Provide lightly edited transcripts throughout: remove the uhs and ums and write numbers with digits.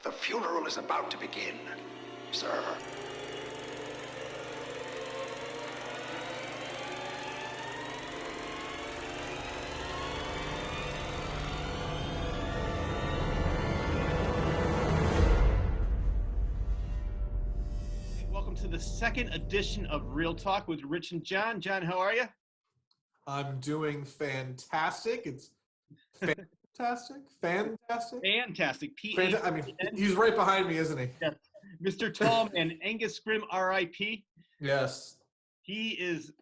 The funeral is about to begin, sir. Welcome to the second edition of Real Talk with Rich and John. John, how are you? I'm doing fantastic. It's fantastic. Fantastic. Fantastic. I mean, he's right behind me, isn't he? Yes. Mr. Tallman, Angus Scrimm, R.I.P. Yes. He is,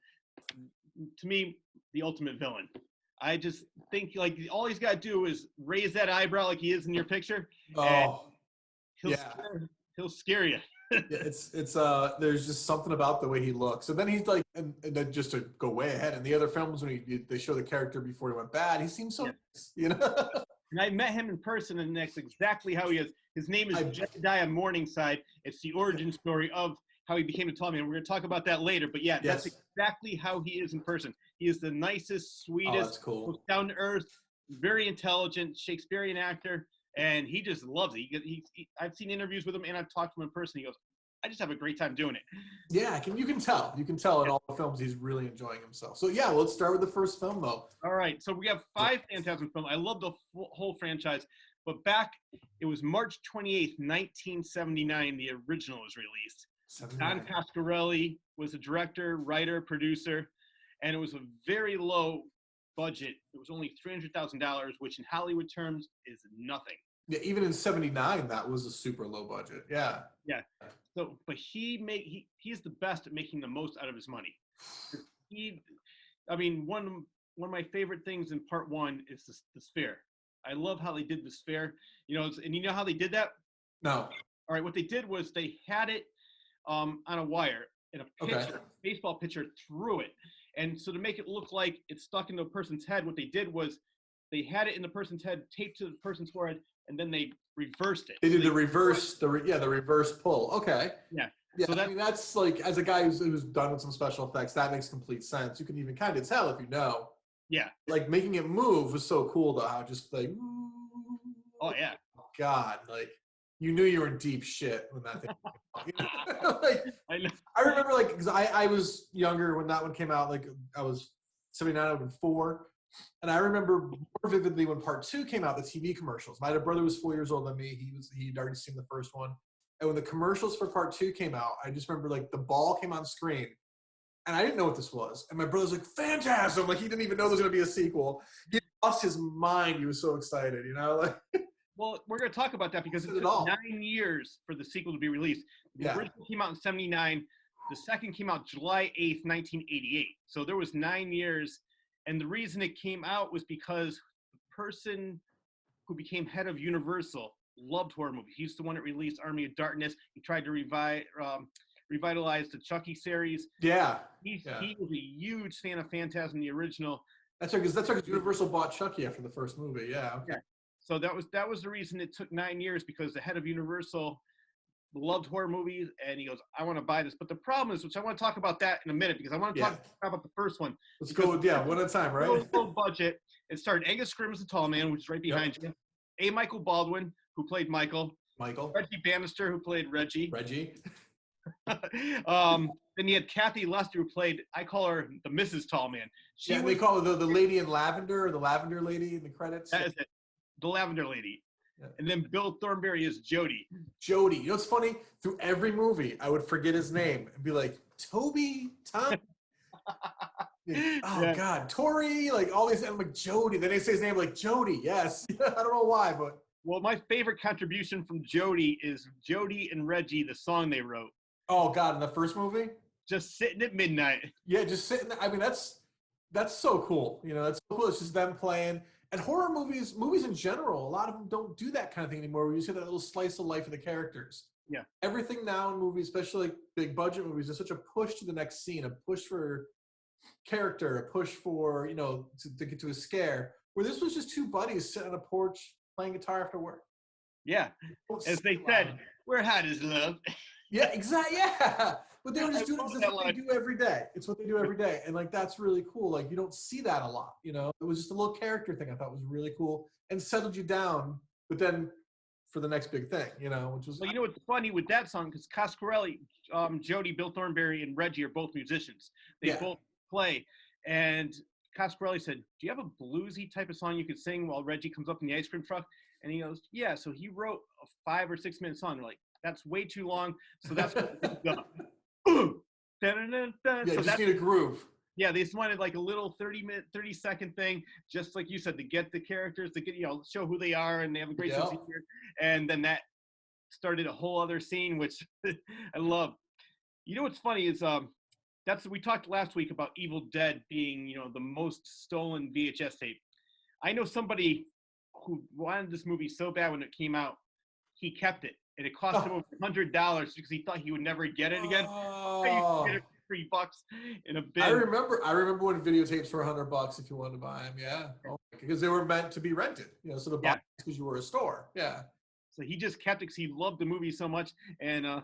to me, the ultimate villain. I just think like all he's got to do is raise that eyebrow like he is in your picture. Oh, he'll yeah. He'll scare you. Yeah, it's there's just something about the way he looks. And then he's like, and then just to go way ahead, in the other films when they show the character before he went bad, he seems so nice, you know? And I met him in person, and that's exactly how he is. His name is Jedediah Morningside. It's the origin story of how he became a tall man. We're going to talk about that later. But yeah, Yes. That's exactly how he is in person. He is the nicest, sweetest, that's cool. most down to earth, very intelligent Shakespearean actor, and he just loves it. I've seen interviews with him, and I've talked to him in person. He goes, I just have a great time doing it. Yeah, you can tell. You can tell in all the films he's really enjoying himself. So yeah, let's start with the first film though. All right, so we have 5 Phantasm films. I love the whole franchise, but it was March 28th, 1979, the original was released. 79. Don Pasquarelli was the director, writer, producer, and it was a very low budget. It was only $300,000, which in Hollywood terms is nothing. Yeah, even in 79, that was a super low budget. Yeah. Yeah. So, but he's the best at making the most out of his money. One of my favorite things in part 1 is the sphere. I love how they did the sphere. And you know how they did that? No. All right. What they did was they had it on a wire and a pitcher, baseball pitcher threw it. And so to make it look like it's stuck into a person's head, what they did was they had it in the person's head, taped to the person's forehead, and then they reversed it. They did the reverse pull. Okay. Yeah. Yeah. So that's like, as a guy who's done with some special effects, that makes complete sense. You can even kind of tell if you know. Yeah. like making it move was so cool though. How just like. Oh yeah. God, like you knew you were in deep shit when that thing came out. Like, I remember because I was younger when that one came out. Like I was 79, I would have been 4. And I remember more vividly when part 2 came out, the TV commercials. My brother was 4 years older than me. He'd already seen the first one. And when the commercials for part 2 came out, I just remember the ball came on screen. And I didn't know what this was. And my brother's like, Phantasm! Like he didn't even know there was going to be a sequel. He lost his mind. He was so excited, Well, we're going to talk about that because it took 9 years for the sequel to be released. The original came out in 79. The second came out July 8th, 1988. So there was 9 years. And the reason it came out was because the person who became head of Universal loved horror movies. He's the one that released Army of Darkness. He tried to revitalize the Chucky series. Yeah. He was a huge fan of Phantasm, the original. That's right, because Universal bought Chucky after the first movie. Yeah. Okay. Yeah. So that was the reason it took 9 years, because the head of Universal loved horror movies, and he goes, I want to buy this. But the problem is, which I want to talk about that in a minute, because I want to talk about the first one. Let's go with, one at a time, right? Low budget. It starred Angus Scrimm as the tall man, which is right behind you. A. Michael Baldwin, who played Michael. Reggie Bannister, who played Reggie. Then you had Kathy Lester, who played, I call her the Mrs. Tall Man. They call her the lady in lavender, or the lavender lady in the credits. That is it. The lavender lady. Yeah. And then Bill Thornberry is Jody. You know what's funny? Through every movie, I would forget his name and be like, Toby, Tom. God, Tori, like all these. I'm like, Jody. Then they say his name like Jody. Yes. I don't know why, but. Well, my favorite contribution from Jody is Jody and Reggie, the song they wrote. Oh, God, in the first movie? Just Sitting at Midnight. Yeah, just sitting there. I mean, that's so cool. That's so cool. It's just them playing. And horror movies in general, a lot of them don't do that kind of thing anymore, where you see that little slice of life of the characters. Yeah. Everything now in movies, especially big budget movies, is such a push to the next scene, a push for character, a push for, to get to a scare, where this was just 2 buddies sitting on a porch playing guitar after work. Yeah. As they said, we're hot as love. Yeah, exactly. Yeah. But they were just doing it. It's what they do every day. It's what they do every day. And that's really cool. You don't see that a lot, It was just a little character thing I thought was really cool and settled you down. But then for the next big thing, which was. Well, you know what's funny with that song, because Coscarelli, Jody, Bill Thornberry, and Reggie are both musicians. They both play. And Coscarelli said, "Do you have a bluesy type of song you could sing while Reggie comes up in the ice cream truck?" And he goes, "Yeah." So he wrote a 5 or 6 minute song. They're like, "That's way too long." So that's what yeah, so just need a groove. Yeah, they just wanted like a little 30-second thing, just like you said, to get the characters, to get, show who they are, and they have a great sense of humor. And then that started a whole other scene, which I love. You know what's funny is we talked last week about Evil Dead being, the most stolen VHS tape. I know somebody who wanted this movie so bad when it came out, he kept it, and it cost him over $100 because he thought he would never get it again. Oh. You get it for $3 in a bin. I remember when videotapes were $100 if you wanted to buy them. Yeah, because they were meant to be rented. So the box because you were a store. Yeah. So he just kept it because he loved the movie so much, and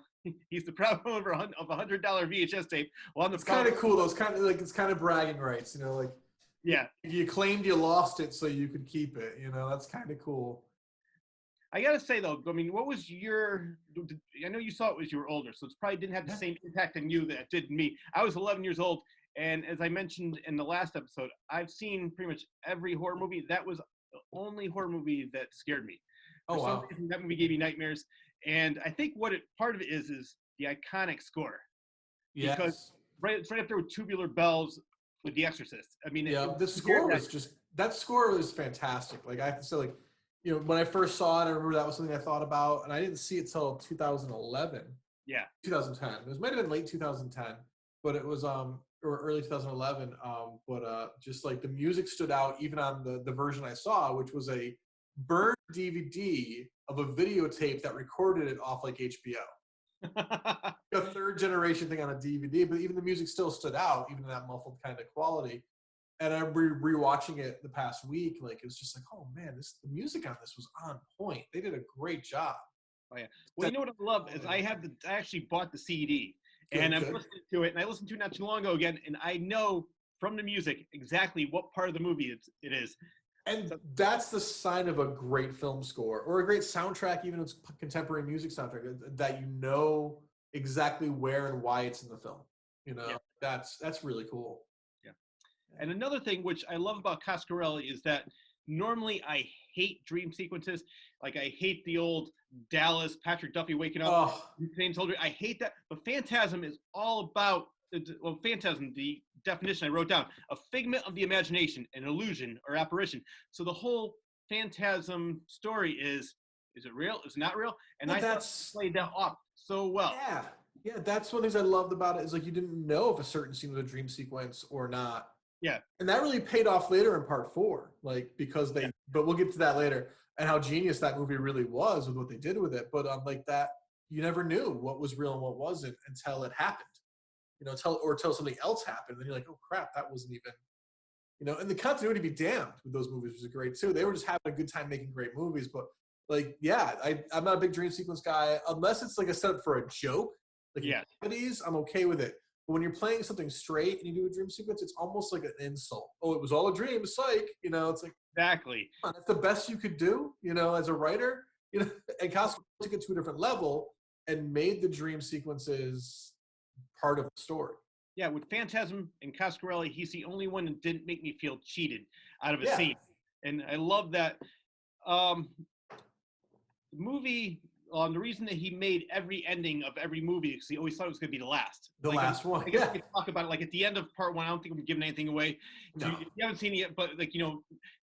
he's the proud owner of a $100 VHS tape. Well, it's kind of cool. It's kind of bragging rights. Yeah. You claimed you lost it so you could keep it. That's kind of cool. I gotta say though, I mean, what was I know you saw it as you were older, so it probably didn't have the same impact on you that it did me. I was 11 years old, and as I mentioned in the last episode, I've seen pretty much every horror movie. That was the only horror movie that scared me. Oh, wow. Some reason, that movie gave me nightmares, and I think part of it is the iconic score. Yes. Because it's right up there with Tubular Bells with The Exorcist. I mean, the score was that score was fantastic. Like I have to say, when I first saw it, I remember that was something I thought about, and I didn't see it till 2011. Yeah. 2010. It might have been late 2010, but it was or early 2011. Just like the music stood out even on the version I saw, which was a burned DVD of a videotape that recorded it off like HBO. A third generation thing on a DVD, but even the music still stood out, even in that muffled kind of quality. And I'm rewatching it the past week. Like it was just like, oh man, the music on this was on point. They did a great job. Oh yeah. Well, you know what I love is I actually bought the CD and I'm listening to it, and I listened to it not too long ago again, and I know from the music exactly what part of the movie it is. And that's the sign of a great film score or a great soundtrack, even if it's contemporary music soundtrack, that you know exactly where and why it's in the film. That's really cool. And another thing which I love about Coscarelli is that normally I hate dream sequences. Like I hate the old Dallas Patrick Duffy waking up. I hate that. But Phantasm is all about, Phantasm, the definition I wrote down, a figment of the imagination, an illusion or apparition. So the whole Phantasm story is it real? Is it not real? And I thought played that off so well. Yeah, that's one of the things I loved about it is like you didn't know if a certain scene was a dream sequence or not. Yeah. And that really paid off later in part 4, but we'll get to that later, and how genius that movie really was with what they did with it. But like that, you never knew what was real and what wasn't until it happened, until something else happened. And you're like, oh crap, that wasn't even, and the continuity be damned with those movies was great too. They were just having a good time making great movies. But I'm not a big dream sequence guy, unless it's like a setup for a joke. Comedies, I'm okay with it. But when you're playing something straight and you do a dream sequence, it's almost like an insult. Oh, it was all a dream, psych. It's like exactly. That's the best you could do, as a writer. And Coscarelli took it to a different level and made the dream sequences part of the story. Yeah, with Phantasm and Coscarelli, he's the only one that didn't make me feel cheated out of a scene, and I love that. The movie. The reason that he made every ending of every movie because he always thought it was going to be the last. Last one. I guess we can talk about it. Like at the end of part 1, I don't think I'm giving anything away. No. You haven't seen it yet, but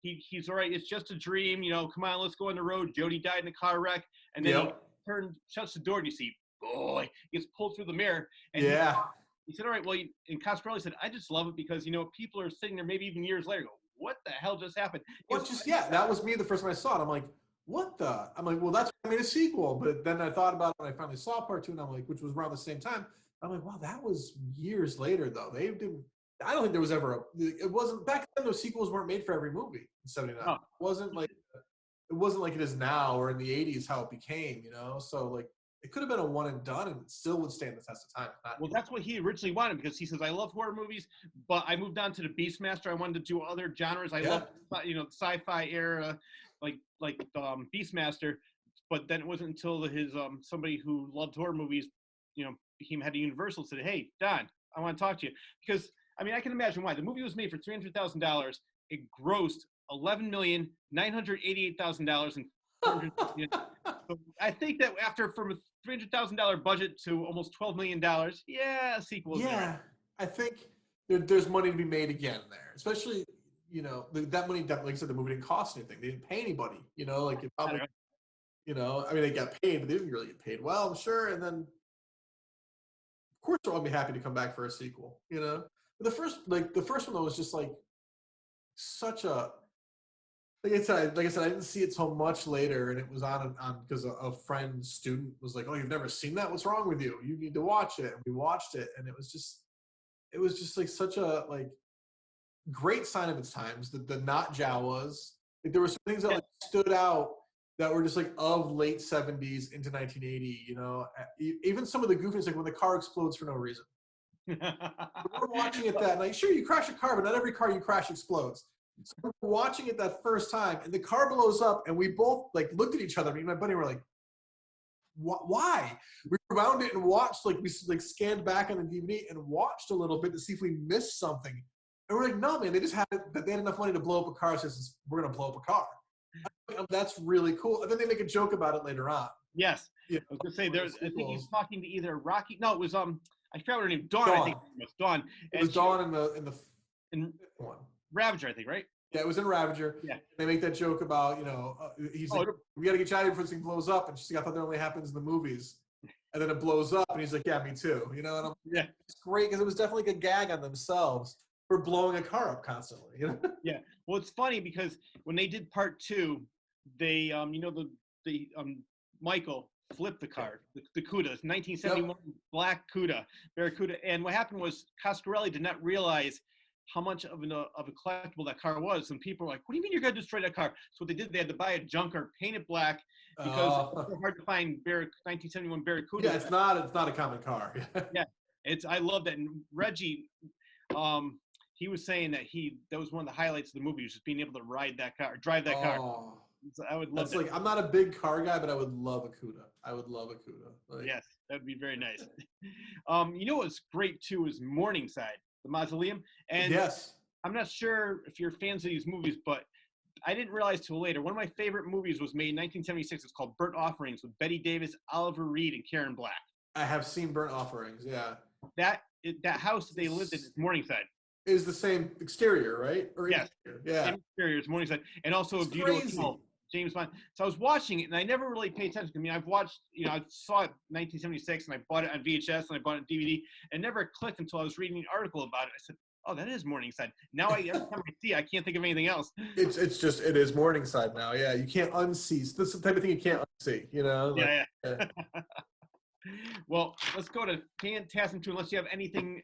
he's all right. It's just a dream. Come on, let's go on the road. Jody died in a car wreck, and then he shuts the door, and you see, boy, he gets pulled through the mirror. And he said, all right, well, and Coscarelli said, I just love it because people are sitting there maybe even years later, go, what the hell just happened? That was me the first time I saw it. I'm like, what the? I'm like, well, that's why I made a sequel. But then I thought about it and I finally saw part 2, and I'm like, which was around the same time. I'm like, wow, that was years later though. They didn't. I don't think there was ever it wasn't back then. Those sequels weren't made for every movie in '79. Oh. It wasn't like it is now or in the '80s how it became. So like it could have been a one and done, and it still would stand the test of time. Well, that's what he originally wanted because he says, I love horror movies, but I moved on to the Beastmaster. I wanted to do other genres. I love the sci-fi era. Like Beastmaster, but then it wasn't until his somebody who loved horror movies, became head of Universal, said, "Hey, Don, I want to talk to you," because I mean I can imagine why. The movie was made for $300,000. It grossed $11,988,000 and so I think that from a $300,000 budget to almost $12 million, yeah, a sequel. Yeah, I think there's money to be made again there, especially that money. Like I said, the movie didn't cost anything. They didn't pay anybody. Like it probably, I mean, they got paid, but they didn't really get paid well, I'm sure. And then, of course, I'll be happy to come back for a sequel. But the first one though was just like such a. Like I said, I didn't see it so much later, and it was on because a student was like, "Oh, you've never seen that? What's wrong with you? You need to watch it." And we watched it, and it was just like such a great sign of its times. The not Jawas, there were some things that stood out that were just like of late 70s into 1980. Even some of the goofiness, like when the car explodes for no reason. We're watching it that night. Sure, you crash a car, but not every car you crash explodes. So we're watching it that first time, and the car blows up, and we both looked at each other. Me and my buddy were like, "Why?" We rewound it and watched. We scanned back on the DVD and watched a little bit to see if we missed something. And we're like, "No, man! They just had enough money to blow up a car. So we're gonna blow up a car." That's really cool. And then they make a joke about it later on. Yes, I was gonna say I think he's talking to either Rocky. No, it was I forgot her name. Dawn. I think it was Dawn. It was Dawn in the one. Ravager, I think, right? Yeah, it was in Ravager. Yeah. They make that joke about, he's like, "We got to get you out of here before this thing blows up." And she's like, "I thought that only happens in the movies." And then it blows up, and he's like, "Yeah, me too." And it's great because it was definitely like a gag on themselves for blowing a car up constantly. Yeah. Well, it's funny because when they did part 2, they, Michael flipped the car, the Cuda, 1971 black Cuda, Barracuda. And what happened was Coscarelli did not realize how much of a collectible that car was. And people were like, "What do you mean you're going to destroy that car?" So what they did, they had to buy a junker, paint it black, because it's so hard to find 1971 Barracuda. Yeah, it's not a common car. Yeah, I love that. And Reggie, he was saying that that was one of the highlights of the movie, was just being able to drive that car. So I would love that. I'm not a big car guy, but I would love a Cuda. Yes, that would be very nice. What's great too is Morningside, the mausoleum. And yes, I'm not sure if you're fans of these movies, but I didn't realize till later. One of my favorite movies was made in 1976. It's called Burnt Offerings with Bette Davis, Oliver Reed, and Karen Black. I have seen Burnt Offerings. Yeah. That house that they lived in is Morningside. Is the same exterior, right? Yes. Yeah. Same exterior as Morningside, and also a View to a Kill, James Bond. So I was watching it, and I never really paid attention. I mean, I've watched, I saw it in 1976, and I bought it on VHS, and I bought it on DVD, and it never clicked until I was reading an article about it. I said, "Oh, that is Morningside." Now every time I see it, I can't think of anything else. It is Morningside now. Yeah, you can't unsee. This is the type of thing you can't unsee. Yeah. Well, let's go to Phantasm 2, unless you have anything.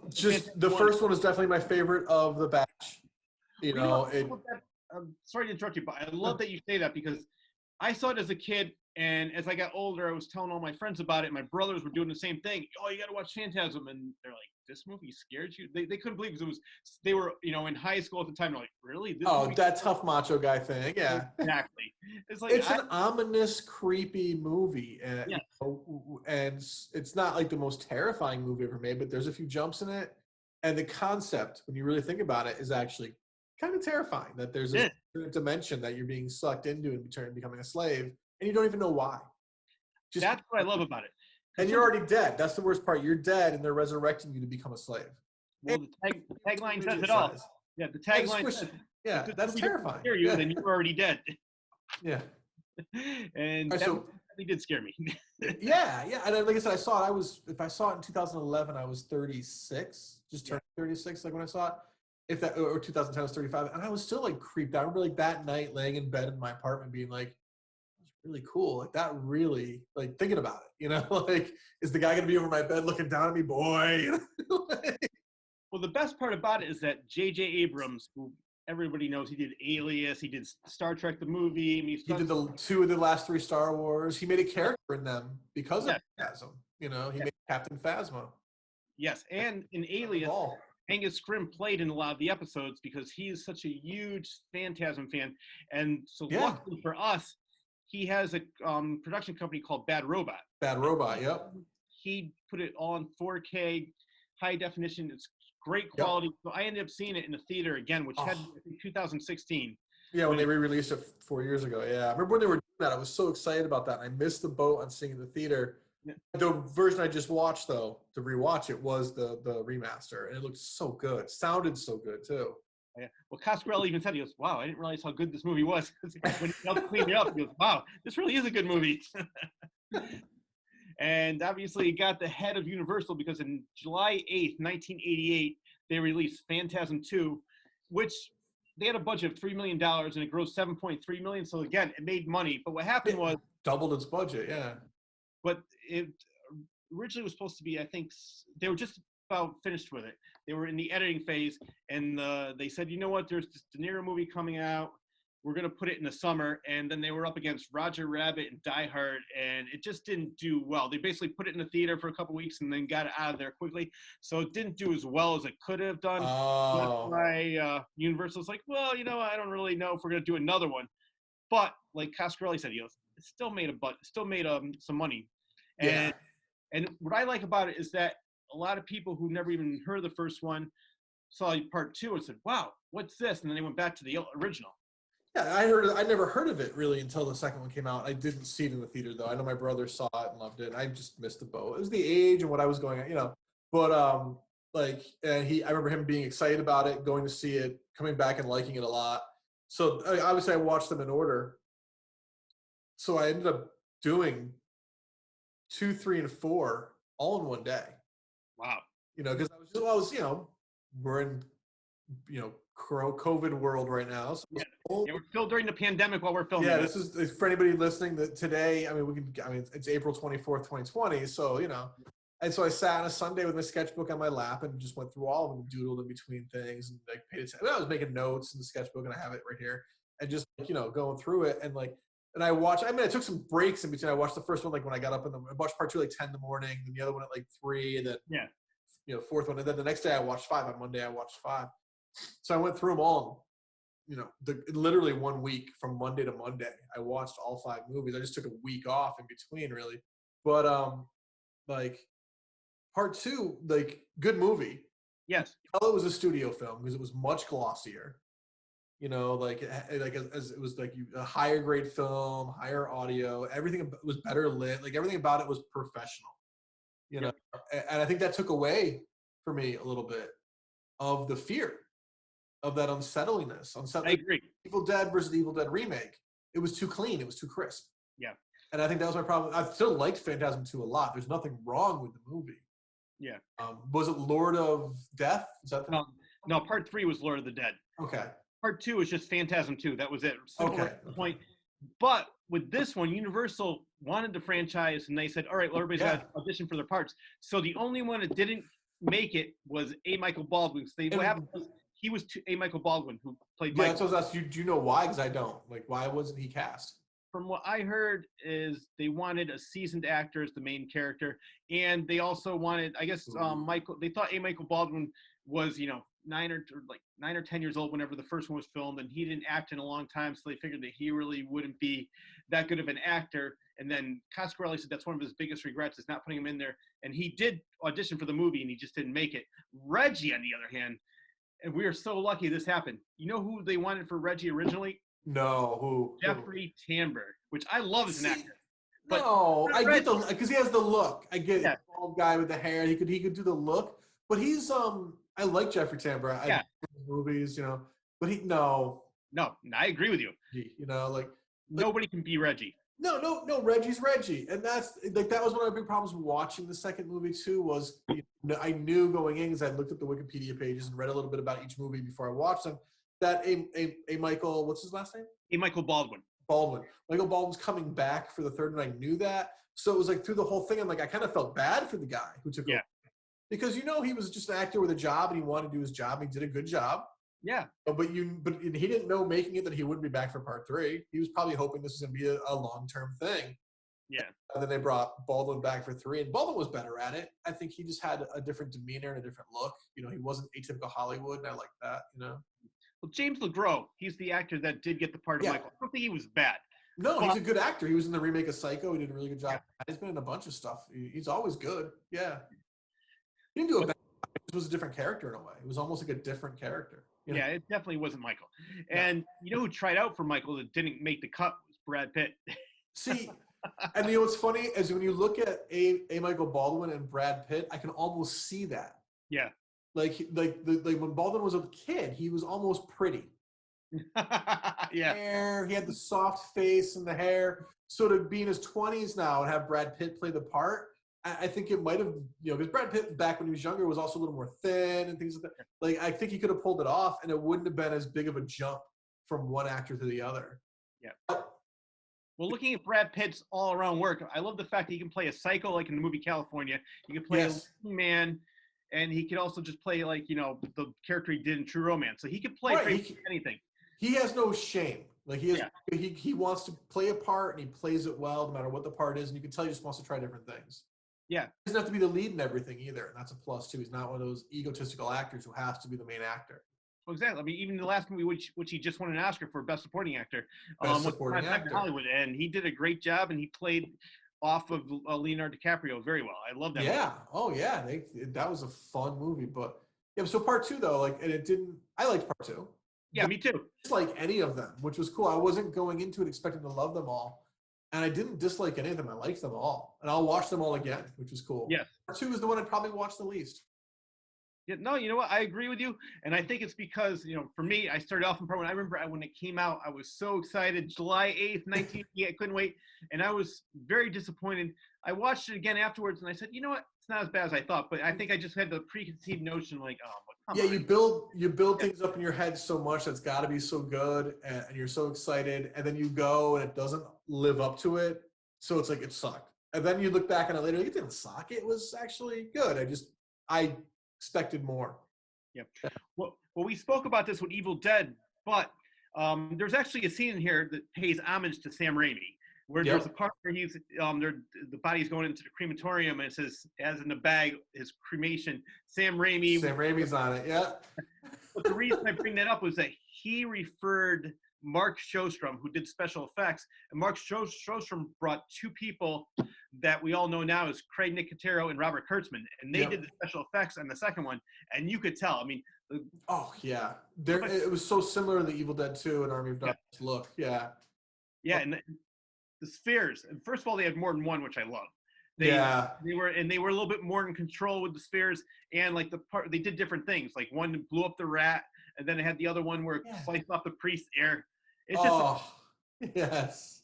Just the first one is definitely my favorite of the batch. I'm sorry to interrupt you, but I love that you say that, because I saw it as a kid, and as I got older, I was telling all my friends about it. My brothers were doing the same thing. "Oh, you got to watch Phantasm," and they're like, "This movie scared you?" They couldn't believe, because they were in high school at the time. They're like, "Really?" That tough macho guy thing. Yeah, exactly. It's an ominous, creepy movie, and it's not like the most terrifying movie ever made, but there's a few jumps in it, and the concept, when you really think about it, is actually kind of terrifying. That there's a dimension that you're being sucked into and becoming a slave, and you don't even know why. That's what I love about it. And you're already dead. That's the worst part. You're dead, and they're resurrecting you to become a slave. Well, the tagline says it all. Yeah, the tagline says, "Yeah, that's terrifying." Scare you, then you're already dead. Yeah. And that did scare me. Yeah. And like I said, I saw it. If I saw it in 2011, I was 36, just turned 36, when I saw it. Or 2010, I was 35, and I was still creeped out. I remember that night laying in bed in my apartment being like, "That's really cool." That really, thinking about it, is the guy going to be over my bed looking down at me, boy? Well, the best part about it is that J.J. Abrams, who everybody knows, he did Alias, he did Star Trek the movie. He did the 2 of the last 3 Star Wars. He made a character in them because of Phantasm. He made Captain Phasma. Yes, and in Alias, Angus Scrimm played in a lot of the episodes because he is such a huge Phantasm fan. And so luckily for us, he has a production company called Bad Robot. Bad Robot, yep. He put it all in 4K, high definition. It's great quality. Yep. So I ended up seeing it in the theater again, which had in 2016. Yeah, when they re-released it 4 years ago. Yeah, I remember when they were doing that. I was so excited about that. And I missed the boat on seeing it in the theater. Yeah. The version I just watched, though, to rewatch it was the remaster, and it looked so good. Sounded so good too. Yeah. Well, Coscarelli even said, he goes, "Wow, I didn't realize how good this movie was." When he helped clean me up, he goes, "Wow, this really is a good movie." And obviously, it got the head of Universal because in July 8th, 1988, they released Phantasm 2, which they had a budget of $3 million and it grossed $7.3 million. So again, it made money. But what happened was doubled its budget. Yeah. But it originally was supposed to be, I think, they were just about finished with it. They were in the editing phase, and they said, you know what, there's this De Niro movie coming out. We're going to put it in the summer. And then they were up against Roger Rabbit and Die Hard, and it just didn't do well. They basically put it in the theater for a couple weeks and then got it out of there quickly. So it didn't do as well as it could have done. Oh. That's why Universal's like, well, you know, I don't really know if we're going to do another one. But like Coscarelli said, it still made some money. And, and what I like about it is that a lot of people who never even heard of the first one saw part 2 and said, wow, what's this? And then they went back to the original. Yeah, I never heard of it really until the second one came out. I didn't see it in the theater though. I know my brother saw it and loved it. And I just missed the boat. It was the age and what I was going at, you know. But I remember him being excited about it, going to see it, coming back and liking it a lot. So obviously I watched them in order. So I ended up doing 2, 3, and 4 all in one day. Wow. You know, because we're in, COVID world right now. So we're still during the pandemic while we're filming. Yeah, this is for anybody listening that today. It's April 24th, 2020. So, you know, and so I sat on a Sunday with my sketchbook on my lap and just went through all of them, doodled in between things, and like paid attention. I was making notes in the sketchbook, and I have it right here, and just going through it, and I watched. I took some breaks in between. I watched the first one when I got up I watched part 2 like 10 in the morning, and the other one at 3, and then fourth one, and then the next day I watched 5. On Monday I watched 5. So I went through them all. Literally 1 week from Monday to Monday, I watched all 5 movies. I just took a week off in between, really. But part 2, good movie. Yes. It was a studio film because it was much glossier. It was a higher grade film, higher audio. Everything was better lit. Everything about it was professional. And I think that took away for me a little bit of the fear of that unsettlingness. I agree. Evil Dead versus the Evil Dead remake. It was too clean. It was too crisp. Yeah. And I think that was my problem. I still liked Phantasm 2 a lot. There's nothing wrong with the movie. Yeah. Was it Lord of Death? Is that the No, part 3 was Lord of the Dead. Okay. Part 2 was just Phantasm 2. That was it. Okay. Point. But with this one, Universal wanted the franchise, and they said, all right, well, everybody's got to audition for their parts. So the only one that didn't make it was A. Michael Baldwin. What happened was he was A. Michael Baldwin, who played Michael. Yeah, that's what I was asking you. Do you know why? Because I don't. Why wasn't he cast? From what I heard is they wanted a seasoned actor as the main character. And they also wanted, I guess, they thought A. Michael Baldwin was, 9 or 10 years old whenever the first one was filmed, and he didn't act in a long time, so they figured that he really wouldn't be that good of an actor. And then Coscarelli said that's one of his biggest regrets is not putting him in there. And he did audition for the movie, and he just didn't make it. Reggie, on the other hand, and we are so lucky this happened. You know who they wanted for Reggie originally? No, who? Jeffrey Tambor, which I love as an actor. But I get because he has the look. I get it. Bald guy with the hair. He could do the look, but he's I like Jeffrey Tambor. I like movies, but no, I agree with you. Nobody can be Reggie. No, Reggie's Reggie, and that's that was one of my big problems watching the second movie too. Was I knew going in because I looked at the Wikipedia pages and read a little bit about each movie before I watched them. That a Michael, what's his last name? A. Michael Baldwin. Michael Baldwin's coming back for the third, and I knew that. So it was through the whole thing, I kind of felt bad for the guy who took over. Because he was just an actor with a job, and he wanted to do his job. And he did a good job. Yeah. But he didn't know making it that he wouldn't be back for part 3. He was probably hoping this was going to be a long-term thing. Yeah. And then they brought Baldwin back for 3, and Baldwin was better at it. I think he just had a different demeanor and a different look. He wasn't atypical Hollywood, and I like that. Well, James LeGros, he's the actor that did get the part of Michael. I don't think he was bad. No, he's a good actor. He was in the remake of Psycho. He did a really good job. Yeah. He's been in a bunch of stuff. He's always good. Yeah. He didn't do a bad job. It was a different character in a way. It was almost like a different character. You know? Yeah, it definitely wasn't Michael. And you know who tried out for Michael that didn't make the cut was Brad Pitt. See, and you know what's funny is when you look at a Michael Baldwin and Brad Pitt, I can almost see that. Yeah. Like when Baldwin was a kid, he was almost pretty. Yeah. Hair, he had the soft face and the hair. So to be in his 20s now and have Brad Pitt play the part, I think it might have, because Brad Pitt back when he was younger was also a little more thin and things like that. Like, I think he could have pulled it off and it wouldn't have been as big of a jump from one actor to the other. Yeah. Well, looking at Brad Pitt's all-around work, I love the fact that he can play a psycho like in the movie California. He can play a man, and he could also just play like, the character he did in True Romance. So he could play anything. He has no shame. Like he wants to play a part and he plays it well no matter what the part is. And you can tell he just wants to try different things. Yeah. He doesn't have to be the lead in everything either. And that's a plus too. He's not one of those egotistical actors who has to be the main actor. Well, exactly. I mean, even the last movie, which he just won an Oscar for Best Supporting Actor, Best Supporting Actor, Hollywood, and he did a great job, and he played off of Leonardo DiCaprio very well. I love that. Yeah. movie. Oh yeah. That was a fun movie, but yeah. So part two though, and it didn't. I liked part two. Yeah, me too. Dislike any of them, which was cool. I wasn't going into it expecting to love them all, and I didn't dislike any of them. I liked them all, and I'll watch them all again, which is cool. Yes. Part two is the one I'd probably watch the least. Yeah, no, you know what? I agree with you, and I think it's because for me, I started off in part one. I remember when it came out, I was so excited. July 8th, 1988, I couldn't wait, and I was very disappointed. I watched it again afterwards, and I said, you know what? It's not as bad as I thought, but I think I just had the preconceived notion, like, oh, but come on. You build things up in your head so much that's got to be so good, and you're so excited, and then you go and it doesn't live up to it, so it's like it sucked. And then you look back on it later, like, it didn't suck. It was actually good. I expected more. Yep. Well, we spoke about this with Evil Dead, but there's actually a scene in here that pays homage to Sam Raimi, where there's a part where he's the body's going into the crematorium and it says, as in the bag, his cremation. Sam Raimi's on it. Yeah. But the reason I bring that up was that he referred Mark Shostrom, who did special effects, and Mark Shostrom brought two people that we all know now as Craig Nicotero and Robert Kurtzman, and they did the special effects on the second one, and you could tell. I mean, it was so similar to the Evil Dead 2 and Army of Darkness look. Yeah. Yeah, and the spheres. And first of all, they had more than one, which I love. They were a little bit more in control with the spheres, and like they did different things. Like one blew up the rat, and then it had the other one where it sliced off the priest's ear. It's just yes.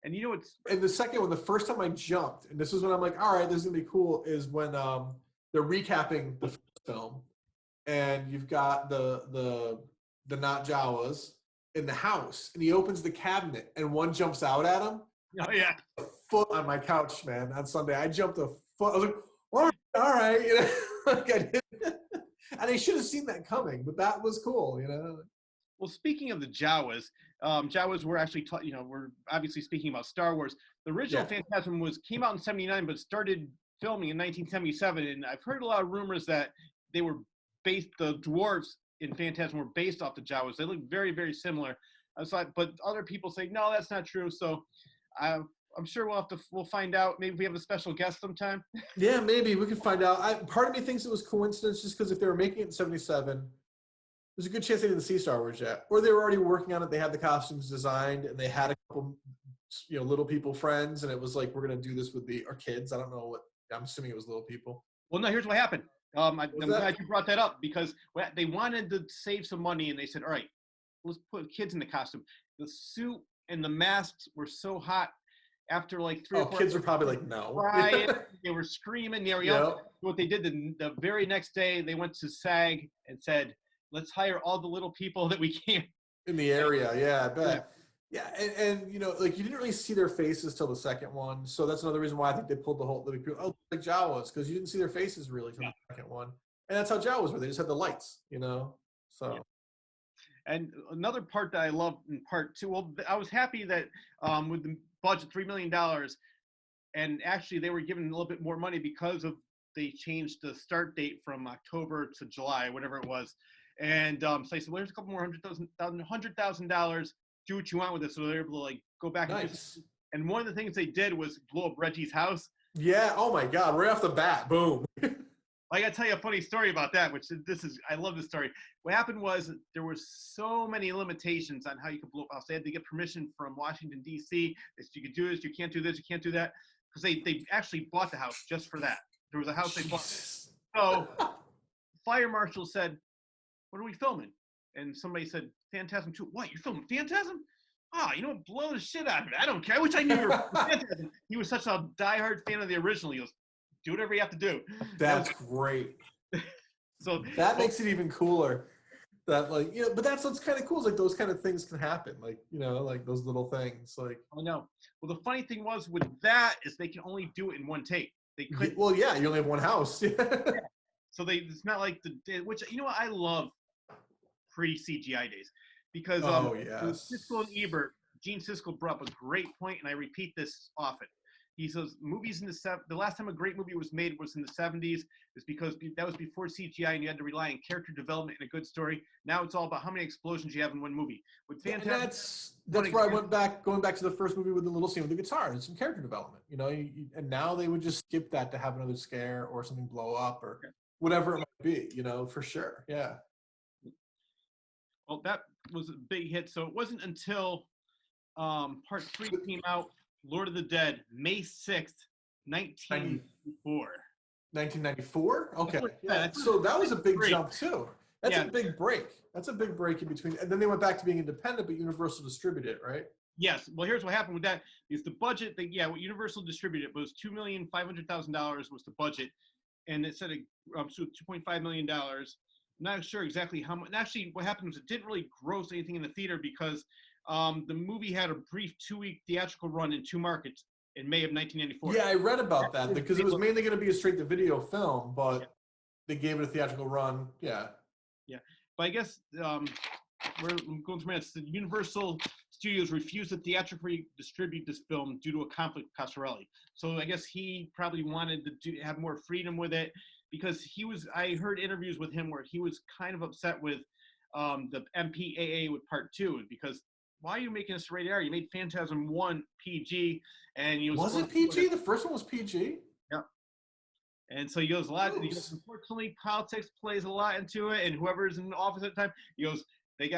And you know what's and the second one, the first time I jumped, and this is when I'm like, all right, this is gonna be cool, is when they're recapping the film, and you've got the not Jawas in the house, and he opens the cabinet, and one jumps out at him. Oh yeah. A foot on my couch, man. On Sunday, I jumped a foot. I was like, all right, like I did. And I should have seen that coming, but that was cool, Well, speaking of the Jawas, Jawas were actually, we're obviously speaking about Star Wars. The original Phantasm came out in '79, but started filming in 1977. And I've heard a lot of rumors that the dwarves in Phantasm were based off the Jawas. They look very, very similar. But other people say, no, that's not true. So I'm sure we'll find out. Maybe we have a special guest sometime. Yeah, maybe we can find out. Part of me thinks it was coincidence just because if they were making it in '77, there's a good chance they didn't see Star Wars yet, or they were already working on it. They had the costumes designed, and they had a couple, little people friends, and it was like, we're gonna do this with our kids. I don't know what. I'm assuming it was little people. Well, no. Here's what happened. I'm glad you brought that up because they wanted to save some money, and they said, all right, let's put kids in the costume. The suit and the masks were so hot. After like 3 or 4 kids are probably like, no. Crying, they were screaming, they were yelling. What they did the very next day, they went to SAG and said, let's hire all the little people that we can. In the area, yeah, I bet. Yeah, and you didn't really see their faces till the second one. So that's another reason why I think they pulled the whole, like Jawas, because you didn't see their faces really till the second one. And that's how Jawas were. They just had the lights, so. Yeah. And another part that I love in part two, well, I was happy that with the budget, $3 million, and actually they were given a little bit more money because they changed the start date from October to July, whatever it was. And so I said, well, there's a couple more $100,000, do what you want with this. So they're able to go back and one of the things they did was blow up Reggie's house. Yeah. Oh my God! Right off the bat, boom. I got to tell you a funny story about that, I love this story. What happened was there were so many limitations on how you could blow up a house. They had to get permission from Washington, D.C. That you could do this, you can't do this, you can't do that. Because they actually bought the house just for that. There was a house they bought. So fire marshal said, what are we filming? And somebody said, Phantasm 2. What, you're filming Phantasm? You know what? Blow the shit out of it. I don't care. I wish I knew you were Phantasm. He was such a diehard fan of the original. He goes, do whatever you have to do. That's great. So that makes it even cooler. That but that's what's kind of cool. Is like those kind of things can happen. Like like those little things. Like I know. Well, the funny thing was with that is they can only do it in one take. They couldn't. Well, yeah, you only have one house. Yeah. So it's not like which what I love pre-CGI days because yes. Siskel and Ebert, Gene Siskel brought up a great point, and I repeat this often. He says movies in the last time a great movie was made was in the 70s. Is because that was before CGI and you had to rely on character development and a good story. Now it's all about how many explosions you have in one movie. With Phantasm, that's where I went back, going back to the first movie with the little scene with the guitar and some character development. And now they would just skip that to have another scare or something blow up or whatever it might be. For sure. Yeah. Well, that was a big hit. So it wasn't until part 3 came out. Lord of the Dead, May 6th, 1994. 1994? Okay. Yeah. So that was a big jump, too. That's a big break. That's a big break in between. And then they went back to being independent, but Universal distributed it, right? Yes. Well, here's what happened with that. Is the budget, what Universal distributed was $2,500,000 was the budget. And it said so $2.5 million. I'm not sure exactly how much. Actually, what happened was it didn't really gross anything in the theater because the movie had a brief 2-week theatrical run in 2 markets in May of 1994. Yeah, I read about that because it was mainly going to be a straight-to-video film, but they gave it a theatrical run. Yeah. Yeah, but I guess we're going through minutes. The Universal Studios refused to theatrically distribute this film due to a conflict with Coscarelli. So I guess he probably wanted to have more freedom with it because I heard interviews with him where he was kind of upset with the MPAA with Part 2 because why are you making this rated R? You made Phantasm 1 PG, and was it PG? The first one was PG. Yeah. And so he goes a lot. He goes, unfortunately, politics plays a lot into it, and whoever's in office at the time, he goes, they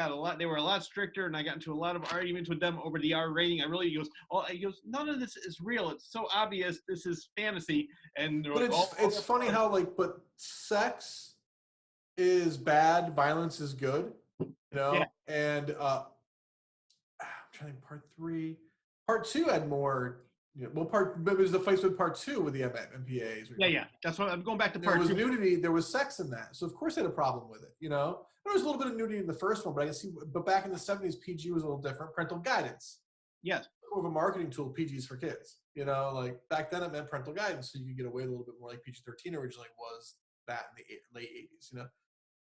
were a lot stricter, and I got into a lot of arguments with them over the R rating. He goes, none of this is real. It's so obvious. This is fantasy. And but it's funny how but sex is bad, violence is good, and I'm trying to think, part 2 had more. But it was the fights with part 2 with the MPAs. Yeah. That's what I'm going back to part 2. There was nudity, there was sex in that, so of course they had a problem with it. There was a little bit of nudity in the first one, but I can see. But back in the 70s, PG was a little different. Parental guidance. Yes. More of a marketing tool. PG's for kids. Like back then it meant parental guidance, so you could get away a little bit more like PG-13 originally was that in the late 80s.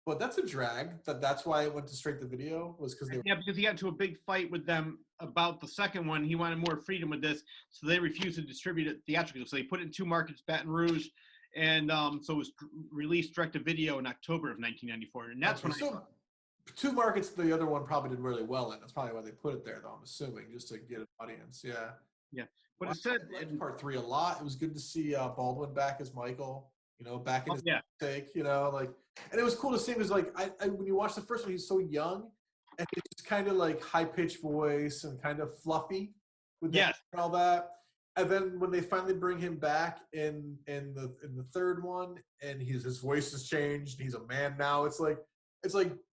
But that's a drag. That's why it went to straight to video was because because he got into a big fight with them about the second one. He wanted more freedom with this, so they refused to distribute it theatrically. So they put it in 2 markets, Baton Rouge, and so it was released direct to video in October of 1994. And that's when 2 markets. The other one probably did really well in. That's probably why they put it there, though. I'm assuming just to get an audience. Yeah. Yeah, but it said in part 3 a lot. It was good to see Baldwin back as Michael. Back in his take, and it was cool to see him as I when you watch the first one, he's so young and he's just kind of like high pitched voice and kind of fluffy with that and all that. And then when they finally bring him back in the third one, and his voice has changed, he's a man now. It's like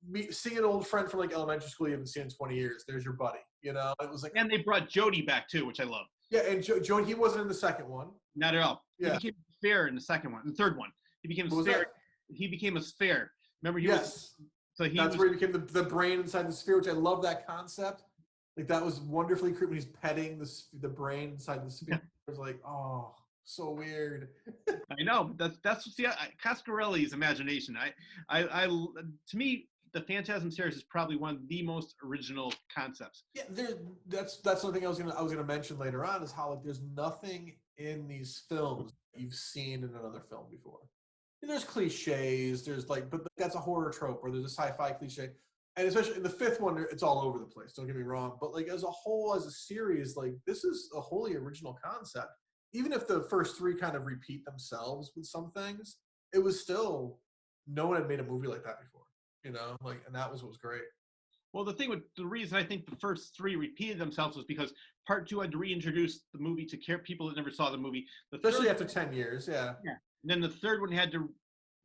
me seeing an old friend from elementary school you haven't seen in 20 years. There's your buddy, It was like, and they brought Jody back too, which I love. Yeah, and Jody, he wasn't in the second one. Not at all. Yeah. He became a sphere in the second one, the third one. He became a sphere. He became a sphere. Remember, that's where he became the brain inside the sphere, which I love that concept. That was wonderfully creepy. He's petting the brain inside the sphere. It was like, oh, so weird. I know. That's Coscarelli's imagination. To me, the Phantasm series is probably one of the most original concepts. Yeah, that's something I was gonna mention later on is how there's nothing in these films you've seen in another film before. And there's cliches. There's but that's a horror trope, or there's a sci-fi cliche. And especially in the fifth one, it's all over the place. Don't get me wrong, but like as a whole, as a series, like this is a wholly original concept. Even if the first three kind of repeat themselves with some things, it was still no one had made a movie like that before. You know, like, and that was what was great. Well, the reason I think the first three repeated themselves was because part two had to reintroduce the movie to people that never saw the movie. Especially after 10 years, yeah. Yeah. And then the third one had to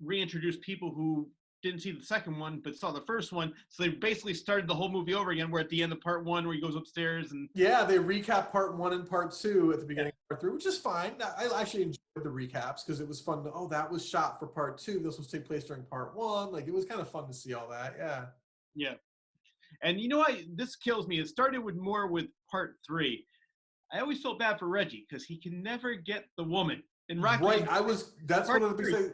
reintroduce people who didn't see the second one but saw the first one, so they basically started the whole movie over again. Where at the end of part one, where he goes upstairs and yeah, they recap part one and part two at the beginning of part three, which is fine. I actually enjoyed the recaps because it was fun to, oh, that was shot for part two, this was take place during part one. Like it was kind of fun to see all that. Yeah. And you know what, this kills me, it started with part three. I always felt bad for Reggie because he can never get the woman in Rocky. Right, that's one of the big things.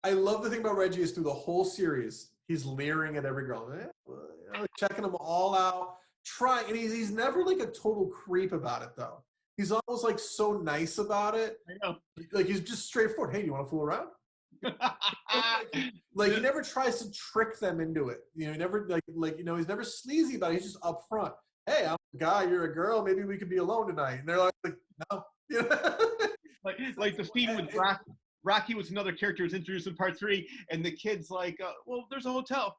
I love the thing about Reggie is through the whole series, he's leering at every girl, checking them all out, trying, and he's never like a total creep about it though. He's almost like so nice about it. I know. Like he's just straightforward. Hey, do you want to fool around? Like he never tries to trick them into it. You know, he never he's never sleazy about it. He's just upfront. Hey, I'm a guy, you're a girl. Maybe we could be alone tonight. And they're like no. like the scene with Rocky. Rocky was another character who was introduced in part three, and the kid's like, well, there's a hotel.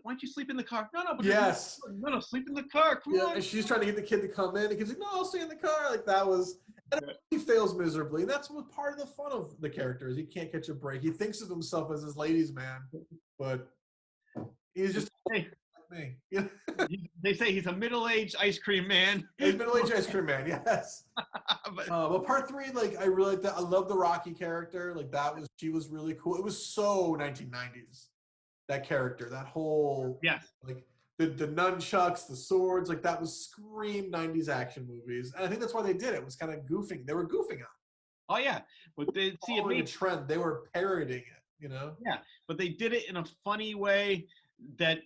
Why don't you sleep in the car? No, but yes. No, sleep in the car. Come on. And she's trying to get the kid to come in. The kid's like, no, I'll stay in the car. Like that was, and he fails miserably. And that's what part of the fun of the character is. He can't catch a break. He thinks of himself as his ladies' man, but he's just like me. They say he's a middle-aged ice cream man. He's a middle-aged ice cream man, yes. But part three, like I really like that. I love the Rocky character. Like she was really cool. It was so 1990s. That character, that whole like the nunchucks, the swords, like that was scream 90s action movies. And I think that's why they did it. It was kind of goofing. They were goofing on it. Oh yeah, but they see it made a trend. They were parodying it, you know. Yeah, but they did it in a funny way that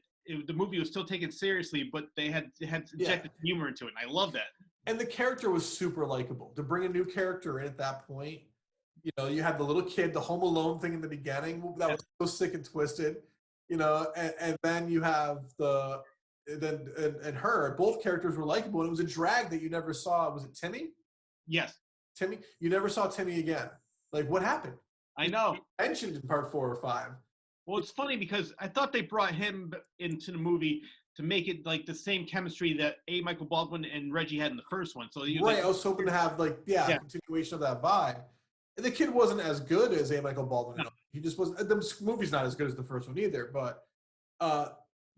the movie was still taken seriously, but they had injected humor into it, and I love that. And the character was super likable. To bring a new character in at that point, you know, you had the little kid, the Home Alone thing in the beginning that was so sick and twisted, you know, and then you have her. Both characters were likable, and it was a drag that you never saw. Was it Timmy? Yes. Timmy? You never saw Timmy again. Like, what happened? I know. He mentioned in part 4 or 5. Well, it's funny because I thought they brought him into the movie to make it like the same chemistry that Michael Baldwin and Reggie had in the first one. So right, I was hoping to have a continuation of that vibe. And the kid wasn't as good as Michael Baldwin. No. He just wasn't. The movie's not as good as the first one either. But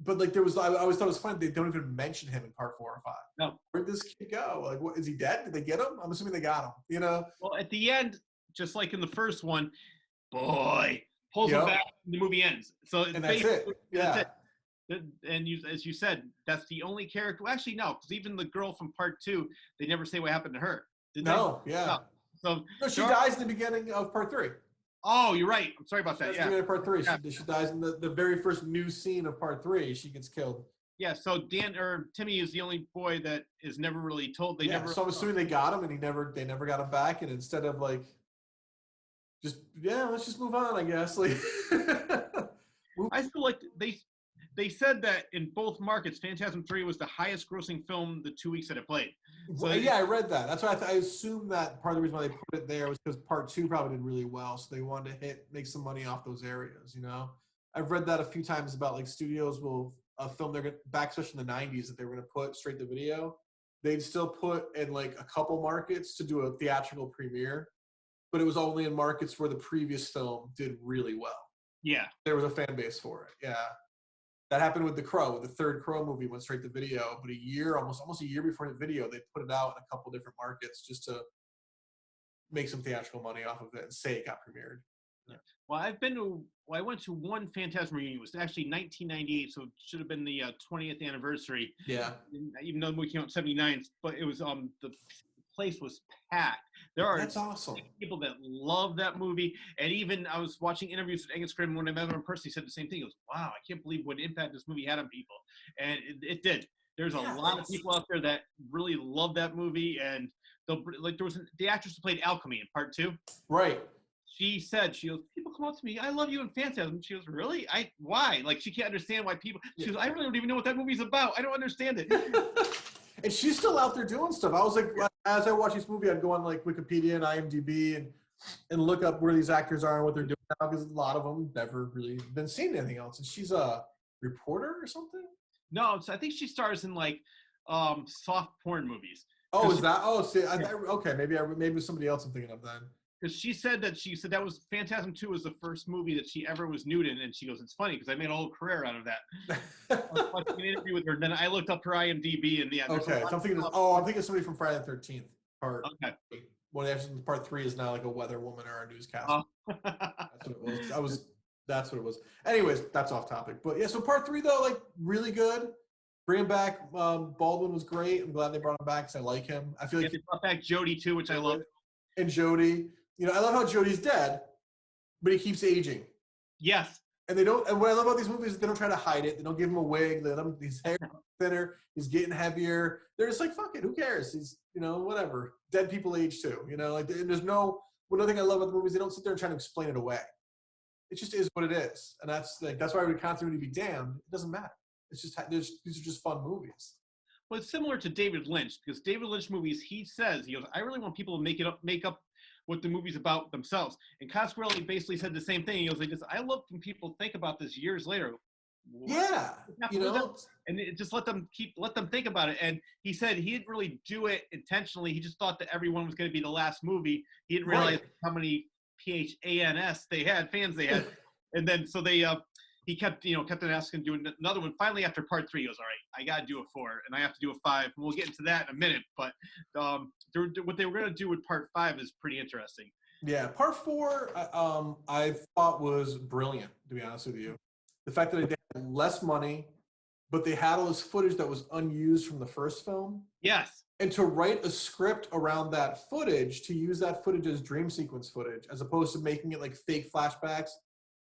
like there was, I always thought it was funny they don't even mention him in part 4 or 5. No, where'd this kid go? Like, what, is he dead? Did they get him? I'm assuming they got him. You know. Well, at the end, just like in the first one, pulls him back, and the movie ends. So and that's it. Yeah. That's it. And as you said, that's the only character. Well, actually, no, because even the girl from part 2, they never say what happened to her. No. So she dies in the beginning of part 3. Oh, you're right. I'm sorry about that. That's the beginning of part 3. Yeah. She dies in the very first new scene of part 3. She gets killed. Yeah. So Timmy is the only boy that is never really told. So I'm assuming they got him, and they never got him back. And instead of like, let's just move on, I guess. Like, I feel like they said that in both markets, Phantasm 3 was the highest grossing film the 2 weeks that it played. So I read that. That's why I assumed that part of the reason why they put it there was because part 2 probably did really well, so they wanted to make some money off those areas. You know, I've read that a few times about like studios will film they're back, especially in the 90s, that they were going to put straight to video. They'd still put in like a couple markets to do a theatrical premiere, but it was only in markets where the previous film did really well. Yeah, there was a fan base for it. Yeah. That happened with The Crow. The third Crow movie went straight to video, but almost a year before the video, they put it out in a couple different markets just to make some theatrical money off of it and say it got premiered. Yeah. Well, I went to one Phantasm reunion. It was actually 1998, so it should have been the 20th anniversary. Yeah. Even though the movie came out in 79, but it was the place was packed. That's awesome. People that love that movie, and even I was watching interviews with Angus Scrimm when I met him in person. He said the same thing. He goes, "Wow, I can't believe what impact this movie had on people," and it did. There's a lot of people out there that really love that movie, and the actress who played Alchemy in part 2. Right. She said, she goes, people come up to me, I love you in Phantasm. She goes, really? Why? Like, she can't understand why people, she goes, I really don't even know what that movie's about. I don't understand it. And she's still out there doing stuff. I was like, as I watch this movie, I'd go on like Wikipedia and IMDb and look up where these actors are and what they're doing now, because a lot of them never really been seen anything else. And she's a reporter or something? No, so I think she stars in like soft porn movies. Oh, is that? Oh, see, okay, maybe it was somebody else I'm thinking of then. Because she said that was Phantasm 2 was the first movie that she ever was nude in, and she goes, it's funny because I made a whole career out of that. I was watching an interview with her, then I looked up her IMDb, and okay, so I'm thinking I'm thinking of somebody from Friday the 13th part. Okay. When actually part 3 is now like a weather woman or a newscaster. That's what it was. That's what it was. Anyways, that's off topic. But yeah, so part 3 though, like really good. Bring him back. Baldwin was great. I'm glad they brought him back because I like him. I feel like they brought back Jodie too, which I love. And Jodie, I love how Jodie's dead, but he keeps aging. Yes. And they don't. And what I love about these movies is they don't try to hide it. They don't give him a wig. They let him. His hair thinner. He's getting heavier. They're just like, fuck it. Who cares? He's whatever. Dead people age too. Like and there's no. One thing I love about the movies, they don't sit there and try to explain it away. It just is what it is, and that's why we constantly be damned. It doesn't matter. It's just these are just fun movies. Well, it's similar to David Lynch because David Lynch movies, he goes, I really want people to make up what the movie's about themselves. And Coscarelli basically said the same thing. He goes, I love when people think about this years later. Yeah, and it just let them think about it. And he said he didn't really do it intentionally. He just thought that everyone was going to be the last movie. He didn't realize how many PHANS fans they had, and then so they he kept on asking to do another one. Finally, after part 3, he goes, all right, I got to do a 4, and I have to do a 5. And we'll get into that in a minute. But what they were going to do with part 5 is pretty interesting. Yeah, part 4, I thought was brilliant, to be honest with you. The fact that they had less money, but they had all this footage that was unused from the first film. Yes. And to write a script around that footage, to use that footage as dream sequence footage, as opposed to making it like fake flashbacks.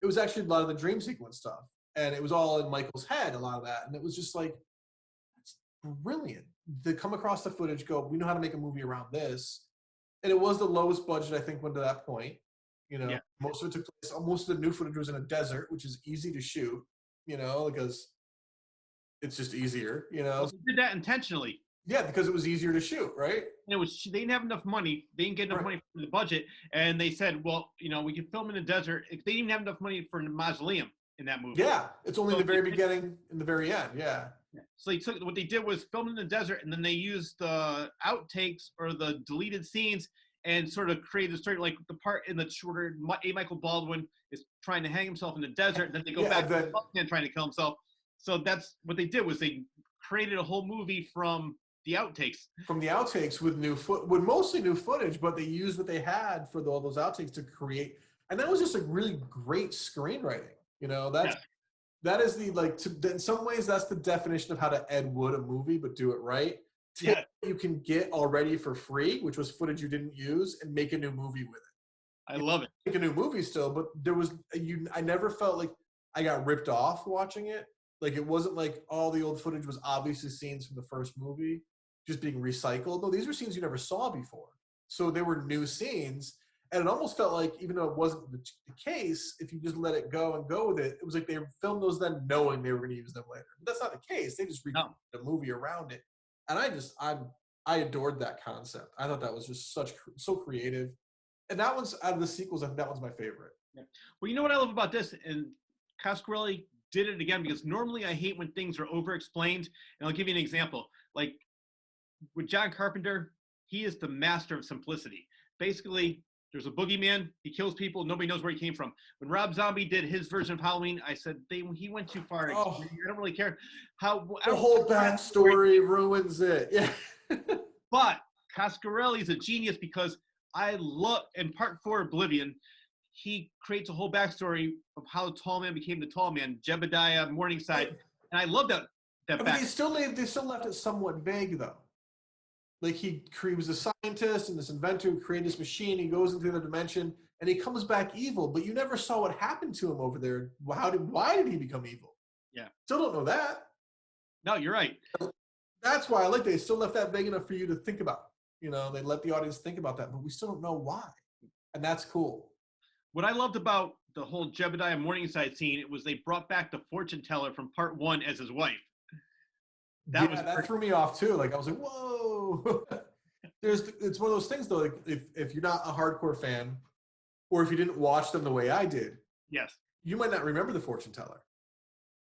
It was actually a lot of the dream sequence stuff. And it was all in Michael's head, a lot of that. And it was just like, it's brilliant. To come across the footage, go, we know how to make a movie around this. And it was the lowest budget, I think, went to that point. Most of it took place, most of the new footage was in a desert, which is easy to shoot, because it's just easier, Well, they did that intentionally. Yeah, because it was easier to shoot, right? And they didn't have enough money. They didn't get enough money for the budget. And they said, well, we can film in the desert. They didn't even have enough money for the mausoleum in that movie. Yeah, it's only the very beginning and the very end, yeah. So what they did was film in the desert, and then they used the outtakes or the deleted scenes and sort of create a story, like the part in the shorter, A. Michael Baldwin is trying to hang himself in the desert, and then they go back to trying to kill himself. So that's what they did, was they created a whole movie from the outtakes. From the outtakes with mostly new footage, but they used what they had for all those outtakes to create, and that was just a really great screenwriting. That is in some ways that's the definition of how to Ed Wood a movie, but do it right. Take what you can get already for free, which was footage you didn't use, and make a new movie with it. I love it. Make a new movie still, but I never felt like I got ripped off watching it. Like it wasn't like all the old footage was obviously scenes from the first movie just being recycled. No, these were scenes you never saw before. So they were new scenes. And it almost felt like, even though it wasn't the case, if you just let it go and go with it, it was like they filmed those then knowing they were going to use them later. But that's not the case. They just recreated a movie around it. And I adored that concept. I thought that was just so creative. And that one's, out of the sequels, I think that one's my favorite. Yeah. Well, you know what I love about this? And Coscarelli did it again, because normally I hate when things are over-explained. And I'll give you an example. Like with John Carpenter, he is the master of simplicity. Basically, there's a boogeyman, he kills people, nobody knows where he came from. When Rob Zombie did his version of Halloween, I said, he went too far. I don't really care. The whole backstory ruins it. Yeah. But Coscarelli's a genius, because in part 4, Oblivion, he creates a whole backstory of how the tall man became the tall man, Jebediah Morningside. And I love that backstory. They still left it somewhat vague, though. Like he was a scientist and this inventor who created this machine. He goes into the dimension and he comes back evil, but you never saw what happened to him over there. Why did he become evil? Yeah. Still don't know that. No, you're right. That's why I like they still left that vague enough for you to think about. They let the audience think about that, but we still don't know why. And that's cool. What I loved about the whole Jebediah Morningside scene, it was they brought back the fortune teller from part 1 as his wife. That threw me off too. Like I was like, whoa. It's one of those things though. Like if you're not a hardcore fan, or if you didn't watch them the way I did, yes, you might not remember the fortune teller.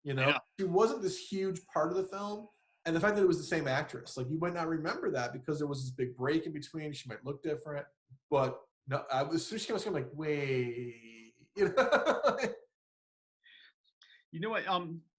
She wasn't this huge part of the film, and the fact that it was the same actress, like you might not remember that because there was this big break in between. She might look different, but no, as soon as she came on, I'm like, wait, You know what?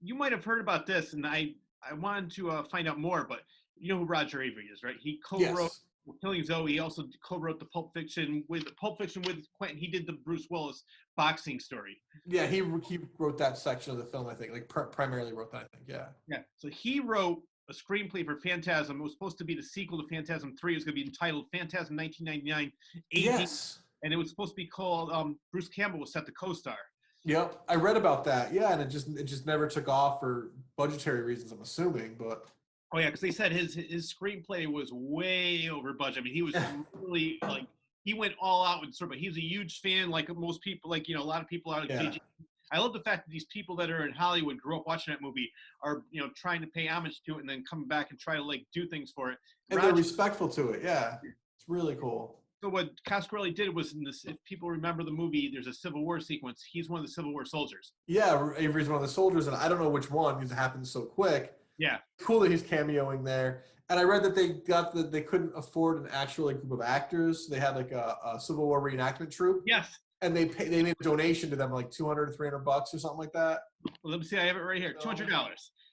You might have heard about this, and I wanted to find out more. But you know who Roger Avery is, right? He co-wrote Killing Zoe. He also co-wrote the Pulp Fiction with Quentin. He did the Bruce Willis boxing story. Yeah, he wrote that section of the film. I think, like primarily wrote that. I think, yeah. Yeah. So he wrote a screenplay for Phantasm. It was supposed to be the sequel to Phantasm 3. It was going to be entitled Phantasm 1999 AD. Yes. And it was supposed to be called Bruce Campbell was set to co-star. Yep, I read about that. Yeah, and it just never took off for budgetary reasons, I'm assuming. But oh yeah, because they said his screenplay was way over budget. I mean, he was really like he went all out with but he's a huge fan, like most people, like a lot of people are. Like, I love the fact that these people that are in Hollywood grew up watching that movie are trying to pay homage to it and then coming back and try to like do things for it. And they're respectful to it. Yeah, it's really cool. So what Coscarelli did was, if people remember the movie, there's a Civil War sequence. He's one of the Civil War soldiers. Yeah, Avery's one of the soldiers, and I don't know which one because it happened so quick. Yeah, cool that he's cameoing there. And I read that they couldn't afford an actual group of actors. They had like a Civil War reenactment troupe. Yes. And they made a donation to them like $200 or $300 or something like that. Well, let me see. I have it right here. $200.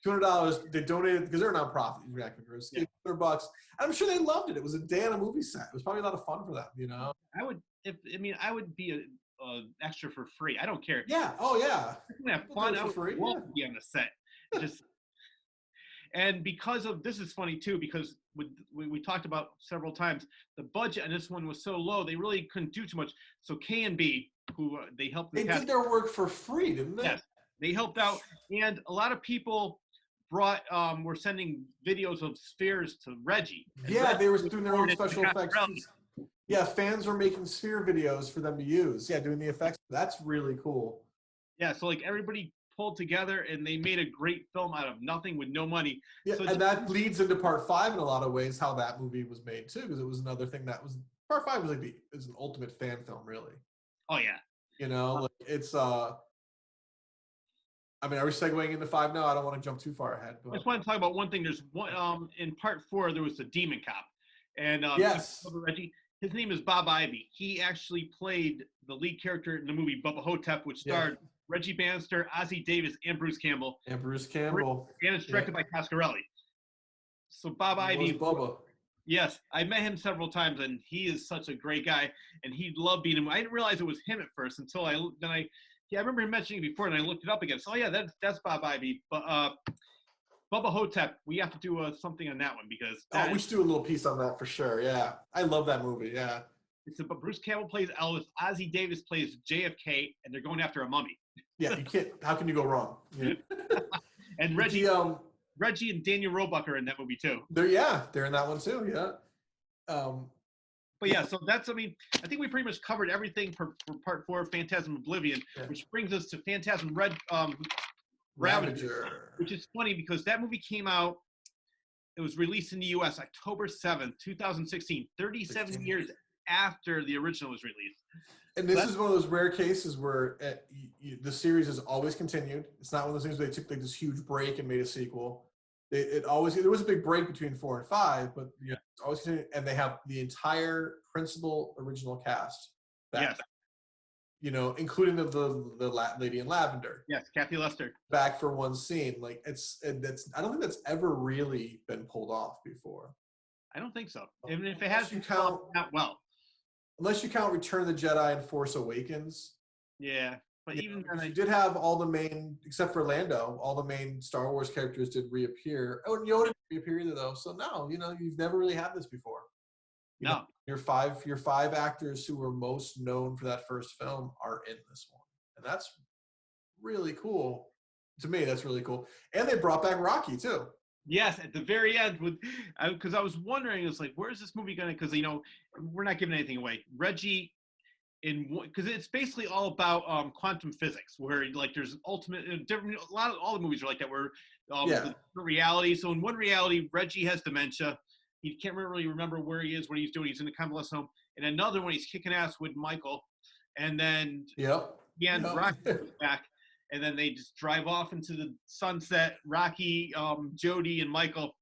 $200. They donated because they're a nonprofit. Reenactment groups. Yeah. $200. I'm sure they loved it. It was a day on a movie set. It was probably a lot of fun for them. I would be an extra for free. I don't care. Yeah. Oh yeah. I have fun. I would love to be on the set. Just. And because of this is funny too, because we talked about several times, the budget on this one was so low, they really couldn't do too much. So K&B, who they helped. They did their work for free, didn't they? Yes, they helped out, and a lot of people were sending videos of spheres to Reggie. Yeah, they were doing their own special effects. Yeah, fans were making sphere videos for them to use. Yeah, doing the effects. That's really cool. Yeah, so like everybody pulled together and they made a great film out of nothing with no money. Yeah, so and that leads into part 5 in a lot of ways, how that movie was made too, because it was another thing that was part 5 was like is an ultimate fan film, really. Oh yeah. Like it's I mean, are we segueing into 5 now? I don't want to jump too far ahead. But. I just want to talk about one thing. There's one in part 4 there was a demon cop. And yes. Reggie, his name is Bob Ivy. He actually played the lead character in the movie Bubba Hotep, which starred Reggie Bannister, Ozzie Davis, and Bruce Campbell. And it's directed by Coscarelli. So Bob Ivy. Bubba. Yes, I met him several times, and he is such a great guy, and he loved being him. I didn't realize it was him at first until I remember him mentioning it before, and I looked it up again. So yeah, that's Bob Ivy. But Bubba Hotep, we have to do something on that one because we should do a little piece on that for sure. Yeah, I love that movie. Yeah. But Bruce Campbell plays Elvis, Ozzie Davis plays JFK, and they're going after a mummy. Yeah, you can't. How can you go wrong? Yeah. And Reggie and Daniel Roebuck are in that movie too. They're in that one too. Yeah. But yeah, so that's. I mean, I think we pretty much covered everything for part 4 of Phantasm Oblivion, which brings us to Phantasm Ravager, which is funny because that movie came out. It was released in the U.S. October 7th, 2016, 37 years after the original was released. And this is one of those rare cases where the series has always continued. It's not one of those things where they took like this huge break and made a sequel. There was a big break between 4 and 5, but it's always continued. And they have the entire principal original cast back. Yes. Including the lady in lavender. Yes, Kathy Lester. Back for one scene. Like I don't think that's ever really been pulled off before. I don't think so. Even if it has, you count not well. Unless you count Return of the Jedi and Force Awakens. Yeah, but even then, you did have all the main, except for Lando, all the main Star Wars characters did reappear. Oh, and Yoda didn't reappear either, though. So no, you've never really had this before. Your five actors who were most known for that first film are in this one, and that's really cool. To me, that's really cool. And they brought back Rocky too. Yes, at the very end, because I was wondering, it's like, where's this movie going to? Because we're not giving anything away. Reggie because it's basically all about quantum physics, where like there's ultimate different. A lot of all the movies are like that, where the reality. So in one reality, Reggie has dementia. He can't really remember where he is, what he's doing. He's in the convalescent home. In another one, he's kicking ass with Michael, and then Rocky comes back, and then they just drive off into the sunset. Rocky, Jody, and Michael,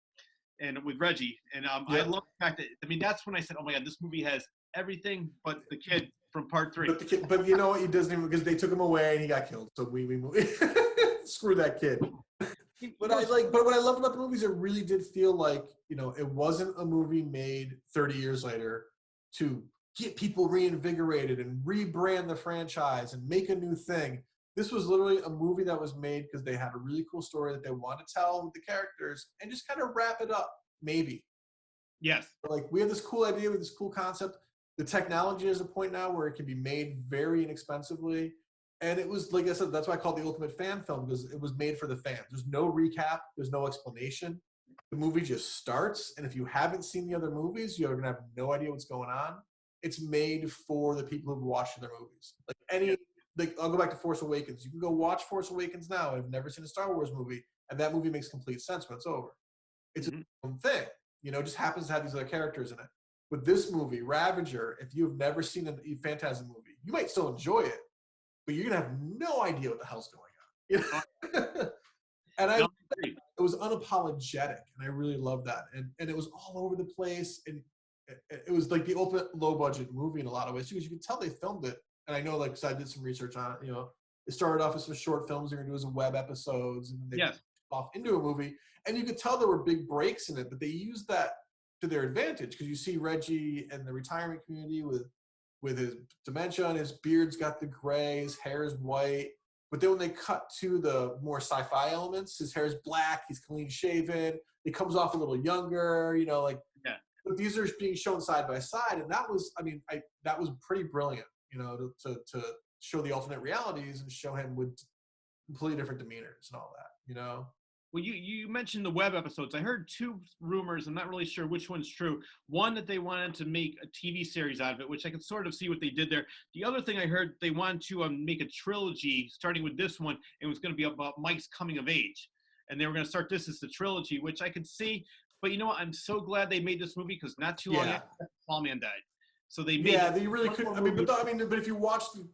and with Reggie. And I love the fact that that's when I said, "Oh my God, this movie has everything but the kid from part 3." But you know what? He doesn't even, because they took him away and he got killed. So we screw that kid. But what I loved about the movies, it really did feel like, it wasn't a movie made 30 years later to get people reinvigorated and rebrand the franchise and make a new thing. This was literally a movie that was made because they had a really cool story that they wanted to tell with the characters and just kind of wrap it up, maybe. Yes. Like, we have this cool idea with this cool concept. The technology is a point now where it can be made very inexpensively. And it was, like I said, that's why I call it the ultimate fan film, because it was made for the fans. There's no recap. There's no explanation. The movie just starts. And if you haven't seen the other movies, you're going to have no idea what's going on. It's made for the people who've watched their movies. I'll go back to Force Awakens. You can go watch Force Awakens now. I've never seen a Star Wars movie. And that movie makes complete sense when it's over. It's a own thing. It just happens to have these other characters in it. With this movie, Ravager, if you've never seen a Phantasm movie, you might still enjoy it, but you're going to have no idea what the hell's going on. And it was unapologetic, and I really love that. And it was all over the place, and it was like the ultimate low-budget movie in a lot of ways, because you could tell they filmed it. And I know, because I did some research on it, it started off as some short films they're going to do as web episodes, and then they off into a movie. And you could tell there were big breaks in it, but they used that to their advantage, because you see Reggie in the retirement community with his dementia, and his beard's got the gray, his hair is white. But then when they cut to the more sci-fi elements, his hair is black, he's clean shaven, he comes off a little younger, But these are being shown side by side, and that was, that was pretty brilliant, to show the alternate realities and show him with completely different demeanors and all that, Well, you mentioned the web episodes. I heard 2 rumors. I'm not really sure which one's true. One, that they wanted to make a TV series out of it, which I could sort of see what they did there. The other thing I heard, they wanted to make a trilogy starting with this one. And it was going to be about Mike's coming of age. And they were going to start this as the trilogy, which I could see. But you know what? I'm so glad they made this movie, because not too long after Tall Man died. So they made they really could. But if you watch the,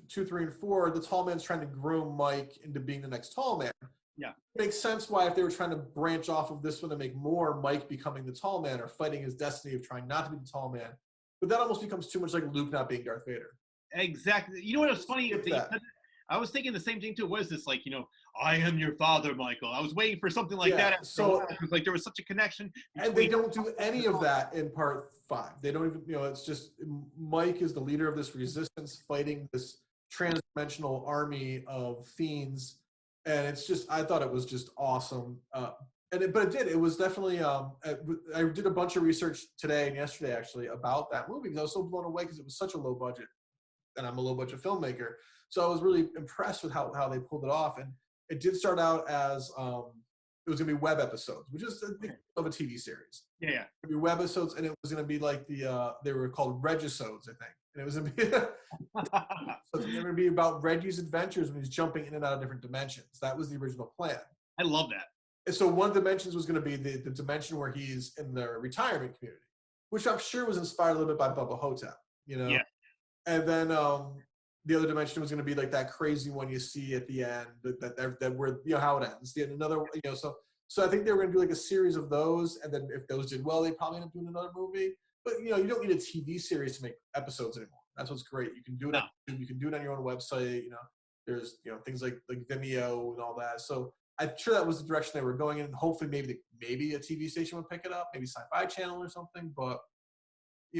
2, 3, and 4, the Tall Man's trying to groom Mike into being the next Tall Man. Yeah. It makes sense why, if they were trying to branch off of this one and make more Mike becoming the Tall Man or fighting his destiny of trying not to be the Tall Man. But that almost becomes too much like Luke not being Darth Vader. Exactly. You know what was funny? I was thinking the same thing too. What is this, like, I am your father, Michael? I was waiting for something like that. So like there was such a connection. And they don't do any of that in part 5. They don't even, it's just Mike is the leader of this resistance fighting this transdimensional army of fiends. And it's just, I thought it was just awesome. But it did. It was definitely, I did a bunch of research today and yesterday, actually, about that movie, because I was so blown away, because it was such a low budget. And I'm a low budget filmmaker. So I was really impressed with how they pulled it off. And it did start out as, it was going to be web episodes, which is of a TV series. Yeah. It would be web episodes, and it was going to be like they were called Regisodes, I think. And it was going to be, so it was going to be about Reggie's adventures when he's jumping in and out of different dimensions. That was the original plan. I love that. And so one of the dimensions was going to be the dimension where he's in the retirement community, which I'm sure was inspired a little bit by Bubba Hotep, Yeah. And then the other dimension was going to be like that crazy one you see at the end, that where, how it ends. Another, so I think they were going to do like a series of those, and then if those did well, they probably end up doing another movie. But you don't need a TV series to make episodes anymore. That's what's great. You can do it. You can do it on your own website. There's things like Vimeo and all that. So I'm sure that was the direction they were going in. Hopefully, maybe a TV station would pick it up, maybe Sci-Fi Channel or something. But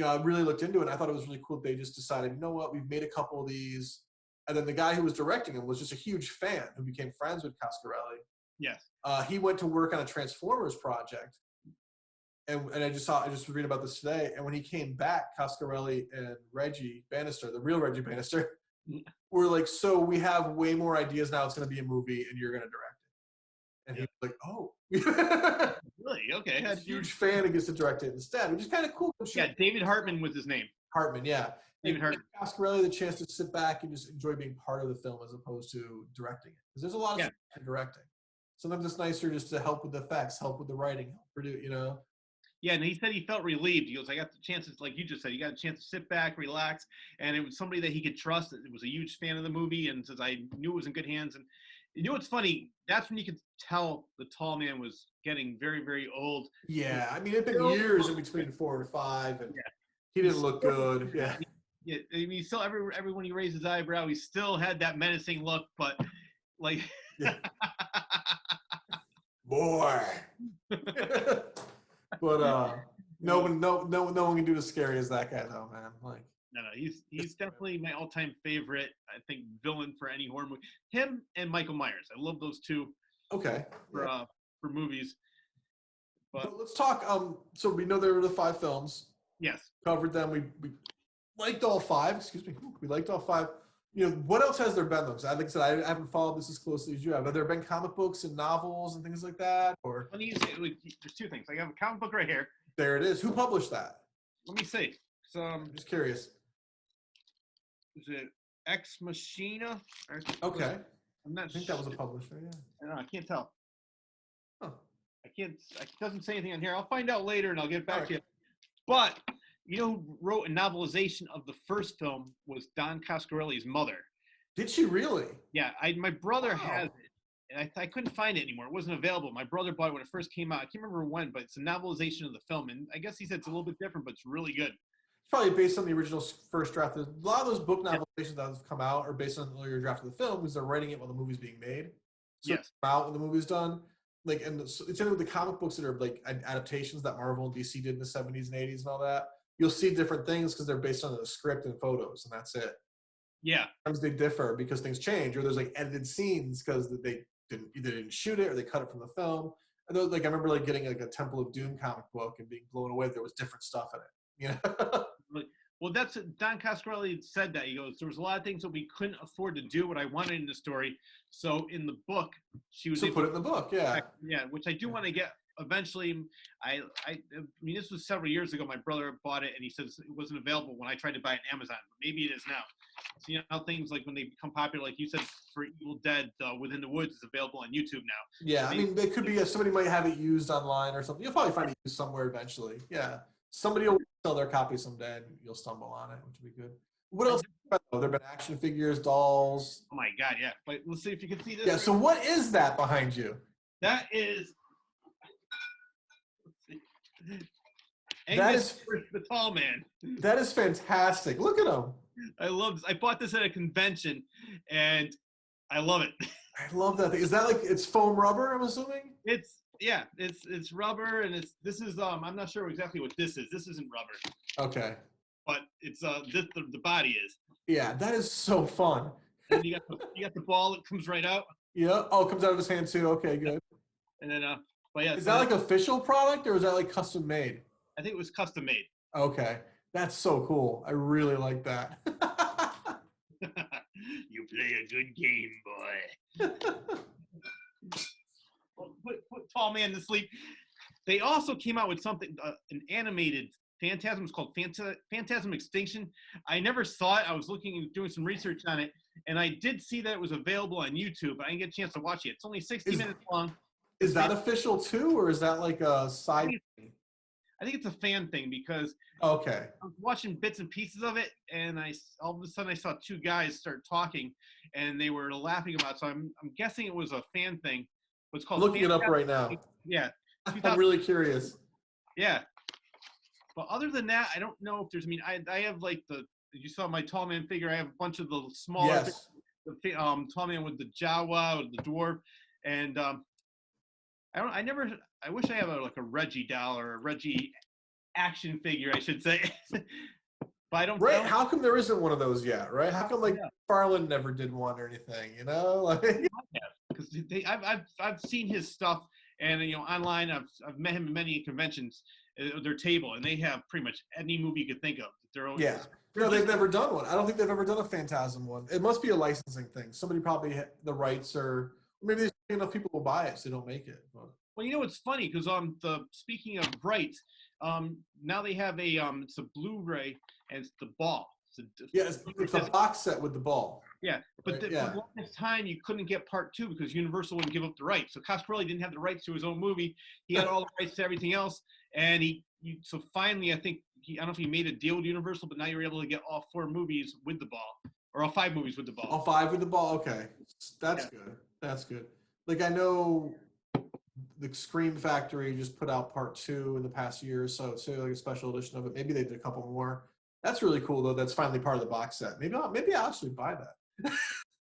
I really looked into it, and I thought it was really cool. They just decided, you know what, we've made a couple of these. And then the guy who was directing them was just a huge fan who became friends with Coscarelli. Yes. He went to work on a Transformers project. And I just was reading about this today. And when he came back, Coscarelli and Reggie Bannister, the real Reggie Bannister, were like, so we have way more ideas now. It's going to be a movie, and you're going to direct it. And he was like, oh. Really? Okay. He's a huge fan and gets to direct it instead, which is kind of cool. Yeah, David Hartman was his name. Hartman, yeah. David Hartman. Coscarelli the chance to sit back and just enjoy being part of the film as opposed to directing it. Because there's a lot of directing. Sometimes it's nicer just to help with the effects, help with the writing, help produce, you know. Yeah, and he said he felt relieved. He goes, I got the chances, like you just said, he got a chance to sit back, relax, and it was somebody that he could trust. It was a huge fan of the movie, and says, I knew it was in good hands. And you know what's funny? That's when you could tell the tall man was getting very, very old. Yeah, I mean, it'd been years in between 4 and 5, and he didn't look good. Yeah. Yeah, I mean, still, everyone he raised his eyebrow, he still had that menacing look, but like, boy. But no one can do as scary as that guy, though, man. Like, no, he's definitely my all-time favorite. I think villain for any horror movie. Him and Michael Myers. I love those two. Okay. For movies. But let's talk. So we know there were the 5 films. Yes. Covered them. We liked all 5. Excuse me. We liked all 5. You know, what else has there been, though? Like I said, I haven't followed this as closely as you have. Have there been comic books and novels and things like that? Or let me say, there's 2 things. I have a comic book right here. There it is. Who published that? Let me see. So I'm just curious. Is it Ex Machina? Okay. I'm not. I think that was a publisher. Yeah. I don't know. I can't tell. Huh. I can't. It doesn't say anything on here. I'll find out later, and I'll get back to you. But you know who wrote a novelization of the first film was Don Coscarelli's mother. Did she really? Yeah. My brother has it. And I couldn't find it anymore. It wasn't available. My brother bought it when it first came out. I can't remember when, but it's a novelization of the film. And I guess he said it's a little bit different, but it's really good. It's probably based on the original first draft. A lot of those book novelizations that have come out are based on the earlier draft of the film because they're writing it while the movie's being made. So it's out when the movie's done. Like, and it's only with the comic books that are like adaptations that Marvel and DC did in the 70s and 80s and all that. You'll see different things because they're based on the script and photos, and that's it. Yeah. Sometimes they differ because things change, or there's like edited scenes because they either didn't shoot it or they cut it from the film. And those, like, I remember like getting like a Temple of Doom comic book and being blown away. There was different stuff in it, you know. Well, that's Don Coscarelli said that. He goes, there was a lot of things that we couldn't afford to do what I wanted in the story. So in the book, she was put it in the book, yeah. Yeah, which I do want to get eventually. I mean, this was several years ago. My brother bought it, and he says it wasn't available when I tried to buy it on Amazon. But maybe it is now. So you know how things like when they become popular, like you said, for Evil Dead Within the Woods is available on YouTube now. Yeah, I mean, it could be somebody might have it used online or something. You'll probably find it used somewhere eventually. Yeah, somebody will sell their copy someday, and you'll stumble on it, which would be good. What else? There have been action figures, dolls. Oh my God, yeah. But let's see if you can see this. Yeah. So what is that behind you? That is. That is the tall man. That is fantastic. Look at him. I love this. I bought this at a convention, and I love it. I love that thing. Is that like it's foam rubber? I'm assuming. It's rubber, and this is I'm not sure exactly what this is. This isn't rubber. Okay. But it's the body is. Yeah, that is so fun. And you got the ball that comes right out. Yeah. Oh, it comes out of his hand too. Okay, good. And then but yeah. Is that like official product or is that like custom made? I think it was custom made. Okay. That's so cool. I really like that. You play a good game, boy. Put tall man to sleep. They also came out with something, an animated Phantasm. It's called Phantasm Extinction. I never saw it. I was looking and doing some research on it, and I did see that it was available on YouTube, but I didn't get a chance to watch it. It's only 60 minutes long. Is that official too, or is that like a side thing? I think it's a fan thing because okay. I was watching bits and pieces of it, and all of a sudden I saw 2 guys start talking, and they were laughing about it. So I'm guessing it was a fan thing. What's called looking it up right now. Yeah. I'm really curious. Yeah. But other than that, I don't know if there's. I mean, I have like you saw my tall man figure. I have a bunch of the smaller. Yes. The tall man with the Jawa, with the dwarf, and I wish I had like a Reggie doll or a Reggie action figure, I should say. But I don't. Right? How come there isn't one of those yet? Right? How come Farland never did one or anything? You know, like. Because I've seen his stuff, and online I've met him at many conventions at their table, and they have pretty much any movie you could think of. Yeah. No, they've never done one. I don't think they've ever done a Phantasm one. It must be a licensing thing. Somebody probably had the rights, or maybe there's enough people will buy it, so they don't make it. But. Well, it's funny because speaking of rights, now they have it's a Blu-ray, and it's the ball. Yeah, it's a box set with the ball. Yeah, but right? for the longest time, you couldn't get part 2 because Universal wouldn't give up the rights. So Coscarelli didn't have the rights to his own movie. He had all the rights to everything else, and so finally, I think I don't know if he made a deal with Universal, but now you're able to get all 4 movies with the ball, or all 5 movies with the ball. All 5 with the ball. Okay, that's good. That's good. Like I know the Scream Factory just put out part 2 in the past year or so, too, like a special edition of it. Maybe they did a couple more. That's really cool, though. That's finally part of the box set. Maybe I'll actually buy that.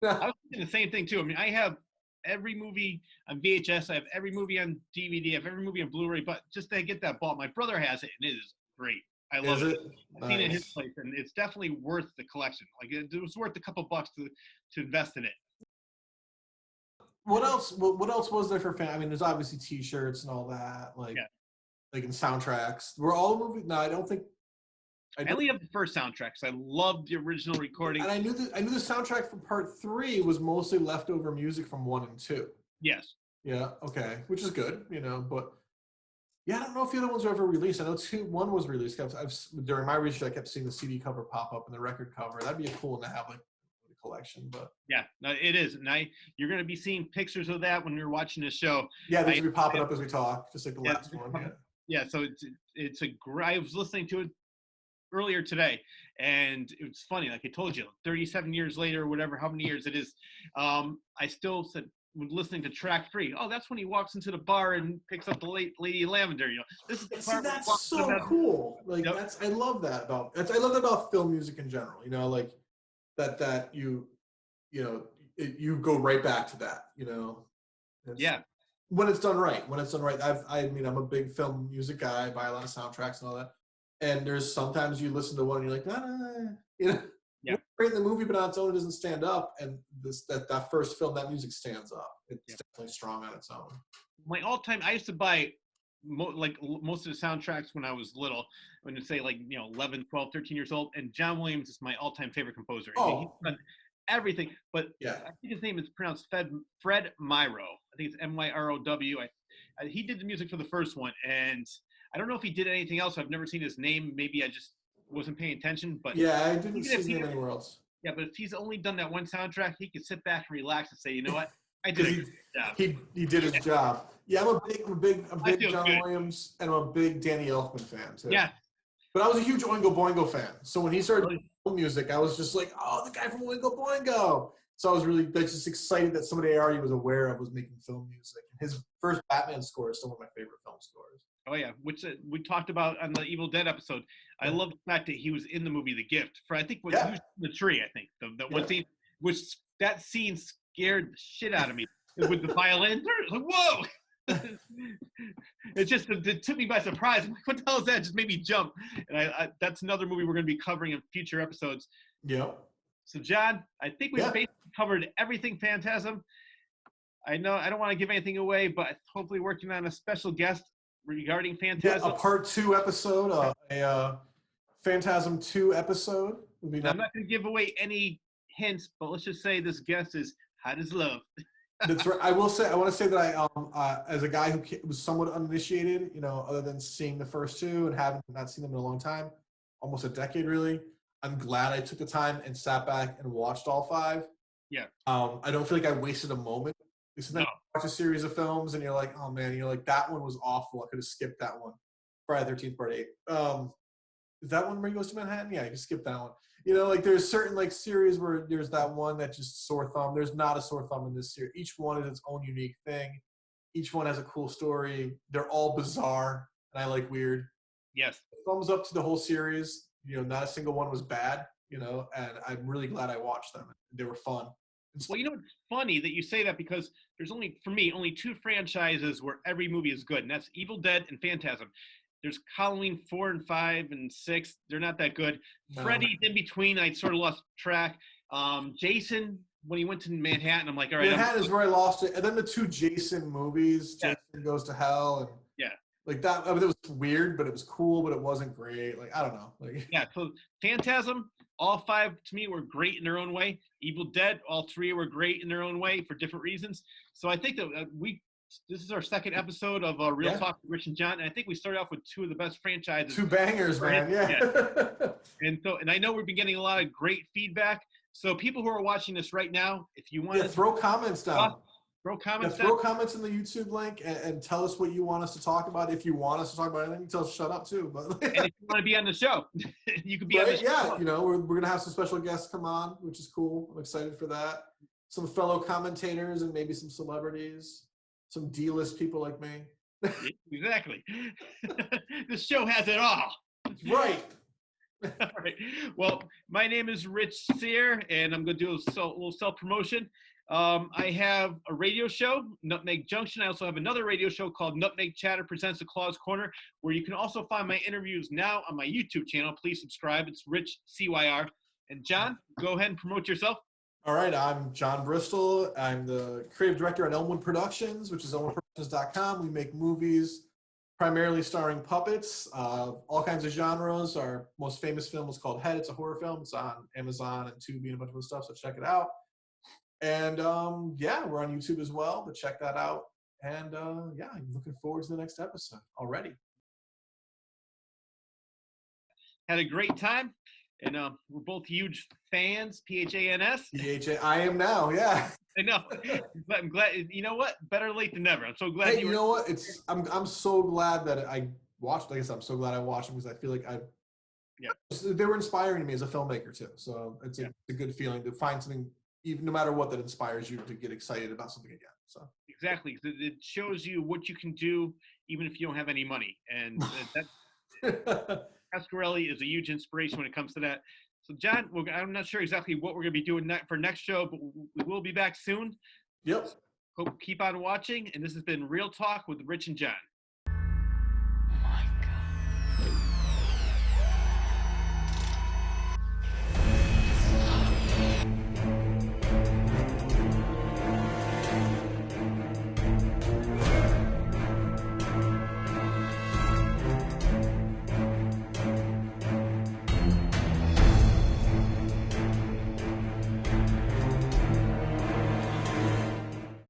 I was thinking the same thing, too. I mean, I have every movie on VHS. I have every movie on DVD. I have every movie on Blu-ray. But just to get that ball, my brother has it, and it is great. I love it. I've seen it in his place, and it's definitely worth the collection. Like, it was worth a couple bucks to invest in it. What else? What else was there for fan? I mean, there's obviously T-shirts and all that, like in soundtracks. Were all the movies? No, I don't think. I only have the first soundtrack because I loved the original recording. And I knew the soundtrack for part 3 was mostly leftover music from 1 and 2. Yes. Yeah. Okay. Which is good, But yeah, I don't know if the other ones were ever released. I know 1 was released. During my research, I kept seeing the CD cover pop up and the record cover. That'd be a cool one to have, like a collection. But yeah, no, it is. And you're going to be seeing pictures of that when you're watching this show. Yeah, these will be popping up as we talk, just like the last one. Yeah. So it's a great. I was listening to it earlier today, and it's funny, like I told you, 37 years later, or whatever, how many years it is, I still said, when listening to track 3, oh, that's when he walks into the bar and picks up the Lady Lavender. This is the part that's so cool. Like I love that about film music in general. Like that you go right back to that. Yeah. When it's done right. I'm a big film music guy. I buy a lot of soundtracks and all that. And there's sometimes you listen to one and you're like, great in the movie, but on its own it doesn't stand up. And that first film, that music stands up. It's definitely strong on its own. My all-time, I used to buy most of the soundtracks when I was little. When you say 11, 12, 13 years old, and John Williams is my all-time favorite composer. He's done everything, but I think his name is pronounced Fred Myrow. I think it's Myrow. He did the music for the first one, and I don't know if he did anything else. I've never seen his name. Maybe I just wasn't paying attention. But I didn't see his name anywhere else. Yeah, but if he's only done that one soundtrack, he could sit back and relax and say, you know what, I did a good job. He did his job. Yeah, I'm a big John Williams, and I'm a big Danny Elfman fan too. Yeah. But I was a huge Oingo Boingo fan. So when he started doing film music, I was just like, oh, the guy from Oingo Boingo. So I was really just excited that somebody I already was aware of was making film music. His first Batman score is still one of my favorite film scores. Oh, yeah, which we talked about on the Evil Dead episode. I love the fact that he was in the movie The Gift. For I think he was the tree, I think. One scene, which that scene scared the shit out of me. With the violin. Like, whoa! It took me by surprise. I'm like, what the hell is that? It just made me jump. And that's another movie we're going to be covering in future episodes. Yep. So, John, I think we've basically covered everything Phantasm. I know I don't want to give anything away, but hopefully working on a special guest regarding Phantasm. Yeah, a part 2 episode, a Phantasm 2 episode. I'm not going to give away any hints, but let's just say this guest is hot as love. That's right. I want to say that I, as a guy who was somewhat uninitiated, other than seeing the first 2 and having not seen them in a long time, almost a decade really, I'm glad I took the time and sat back and watched all 5. Yeah. I don't feel like I wasted a moment. You watch a series of films and you're like, oh man, that one was awful. I could have skipped that one. Friday the 13th Part 8. Is that one where he goes to Manhattan? Yeah, you can skip that one. There's certain series where there's that one that just sore thumb. There's not a sore thumb in this series. Each one is its own unique thing. Each one has a cool story. They're all bizarre, and I like weird. Yes. Thumbs up to the whole series. Not a single one was bad. And I'm really glad I watched them. They were fun. Well, it's funny that you say that because there's only 2 franchises where every movie is good, and that's Evil Dead and Phantasm. There's Halloween 4 and 5 and 6. They're not that good. No. Freddy's in between. I sort of lost track. Jason, when he went to Manhattan, I'm like, all right. Manhattan is where I lost it. And then the 2 Jason movies, Jason Goes to Hell. And like that. I mean, it was weird, but it was cool, but it wasn't great. Like, I don't know. So Phantasm, all 5 to me were great in their own way. Evil Dead, all 3 were great in their own way for different reasons. So I think that This is our second episode of Real Talk with Rich and John. And I think we started off with two of the best franchises. Two bangers, man. Yeah. And I know we've been getting a lot of great feedback. So people who are watching this right now, if you want to throw comments down. Throw comments Throw comments in the YouTube link and tell us what you want us to talk about. If you want us to talk about anything, tell us shut up too. But and if you want to be on the show, you can be on the show. Yeah, you know, we're going to have some special guests come on, which is cool. I'm excited for that. Some fellow commentators and maybe some celebrities, some D-list people like me. Exactly. This show has it all. Right. All right. Well, my name is Rich Sear, and I'm going to do a little self-promotion. I have a radio show, Nutmeg Junction. I also have another radio show called Nutmeg Chatter Presents the Claw's Corner, where you can also find my interviews now on my YouTube channel. Please subscribe. It's Rich CYR. And John, go ahead and promote yourself. All right. I'm John Bristol. I'm the creative director at Elmwood Productions, which is elmwoodproductions.com. We make movies primarily starring puppets, all kinds of genres. Our most famous film is called Head. It's a horror film. It's on Amazon and Tubi and a bunch of other stuff, so check it out. And we're on YouTube as well, but check that out. And I'm looking forward to the next episode already. Had a great time, and we're both huge fans. PHANS. I am now, yeah. I know. I'm glad. You know what? Better late than never. I'm so glad. Hey, you know what? I'm so glad that I watched. Like I said, I'm so glad I watched them because I feel like they were inspiring to me as a filmmaker too. So it's a good feeling to find something, even no matter what, that inspires you to get excited about something again. So exactly, it shows you what you can do even if you don't have any money, and Pasquarelli is a huge inspiration when it comes to that. So John, I'm not sure exactly what we're going to be doing for next show, but we will be back soon. Yep. Hope keep on watching, and this has been Real Talk with Rich and John.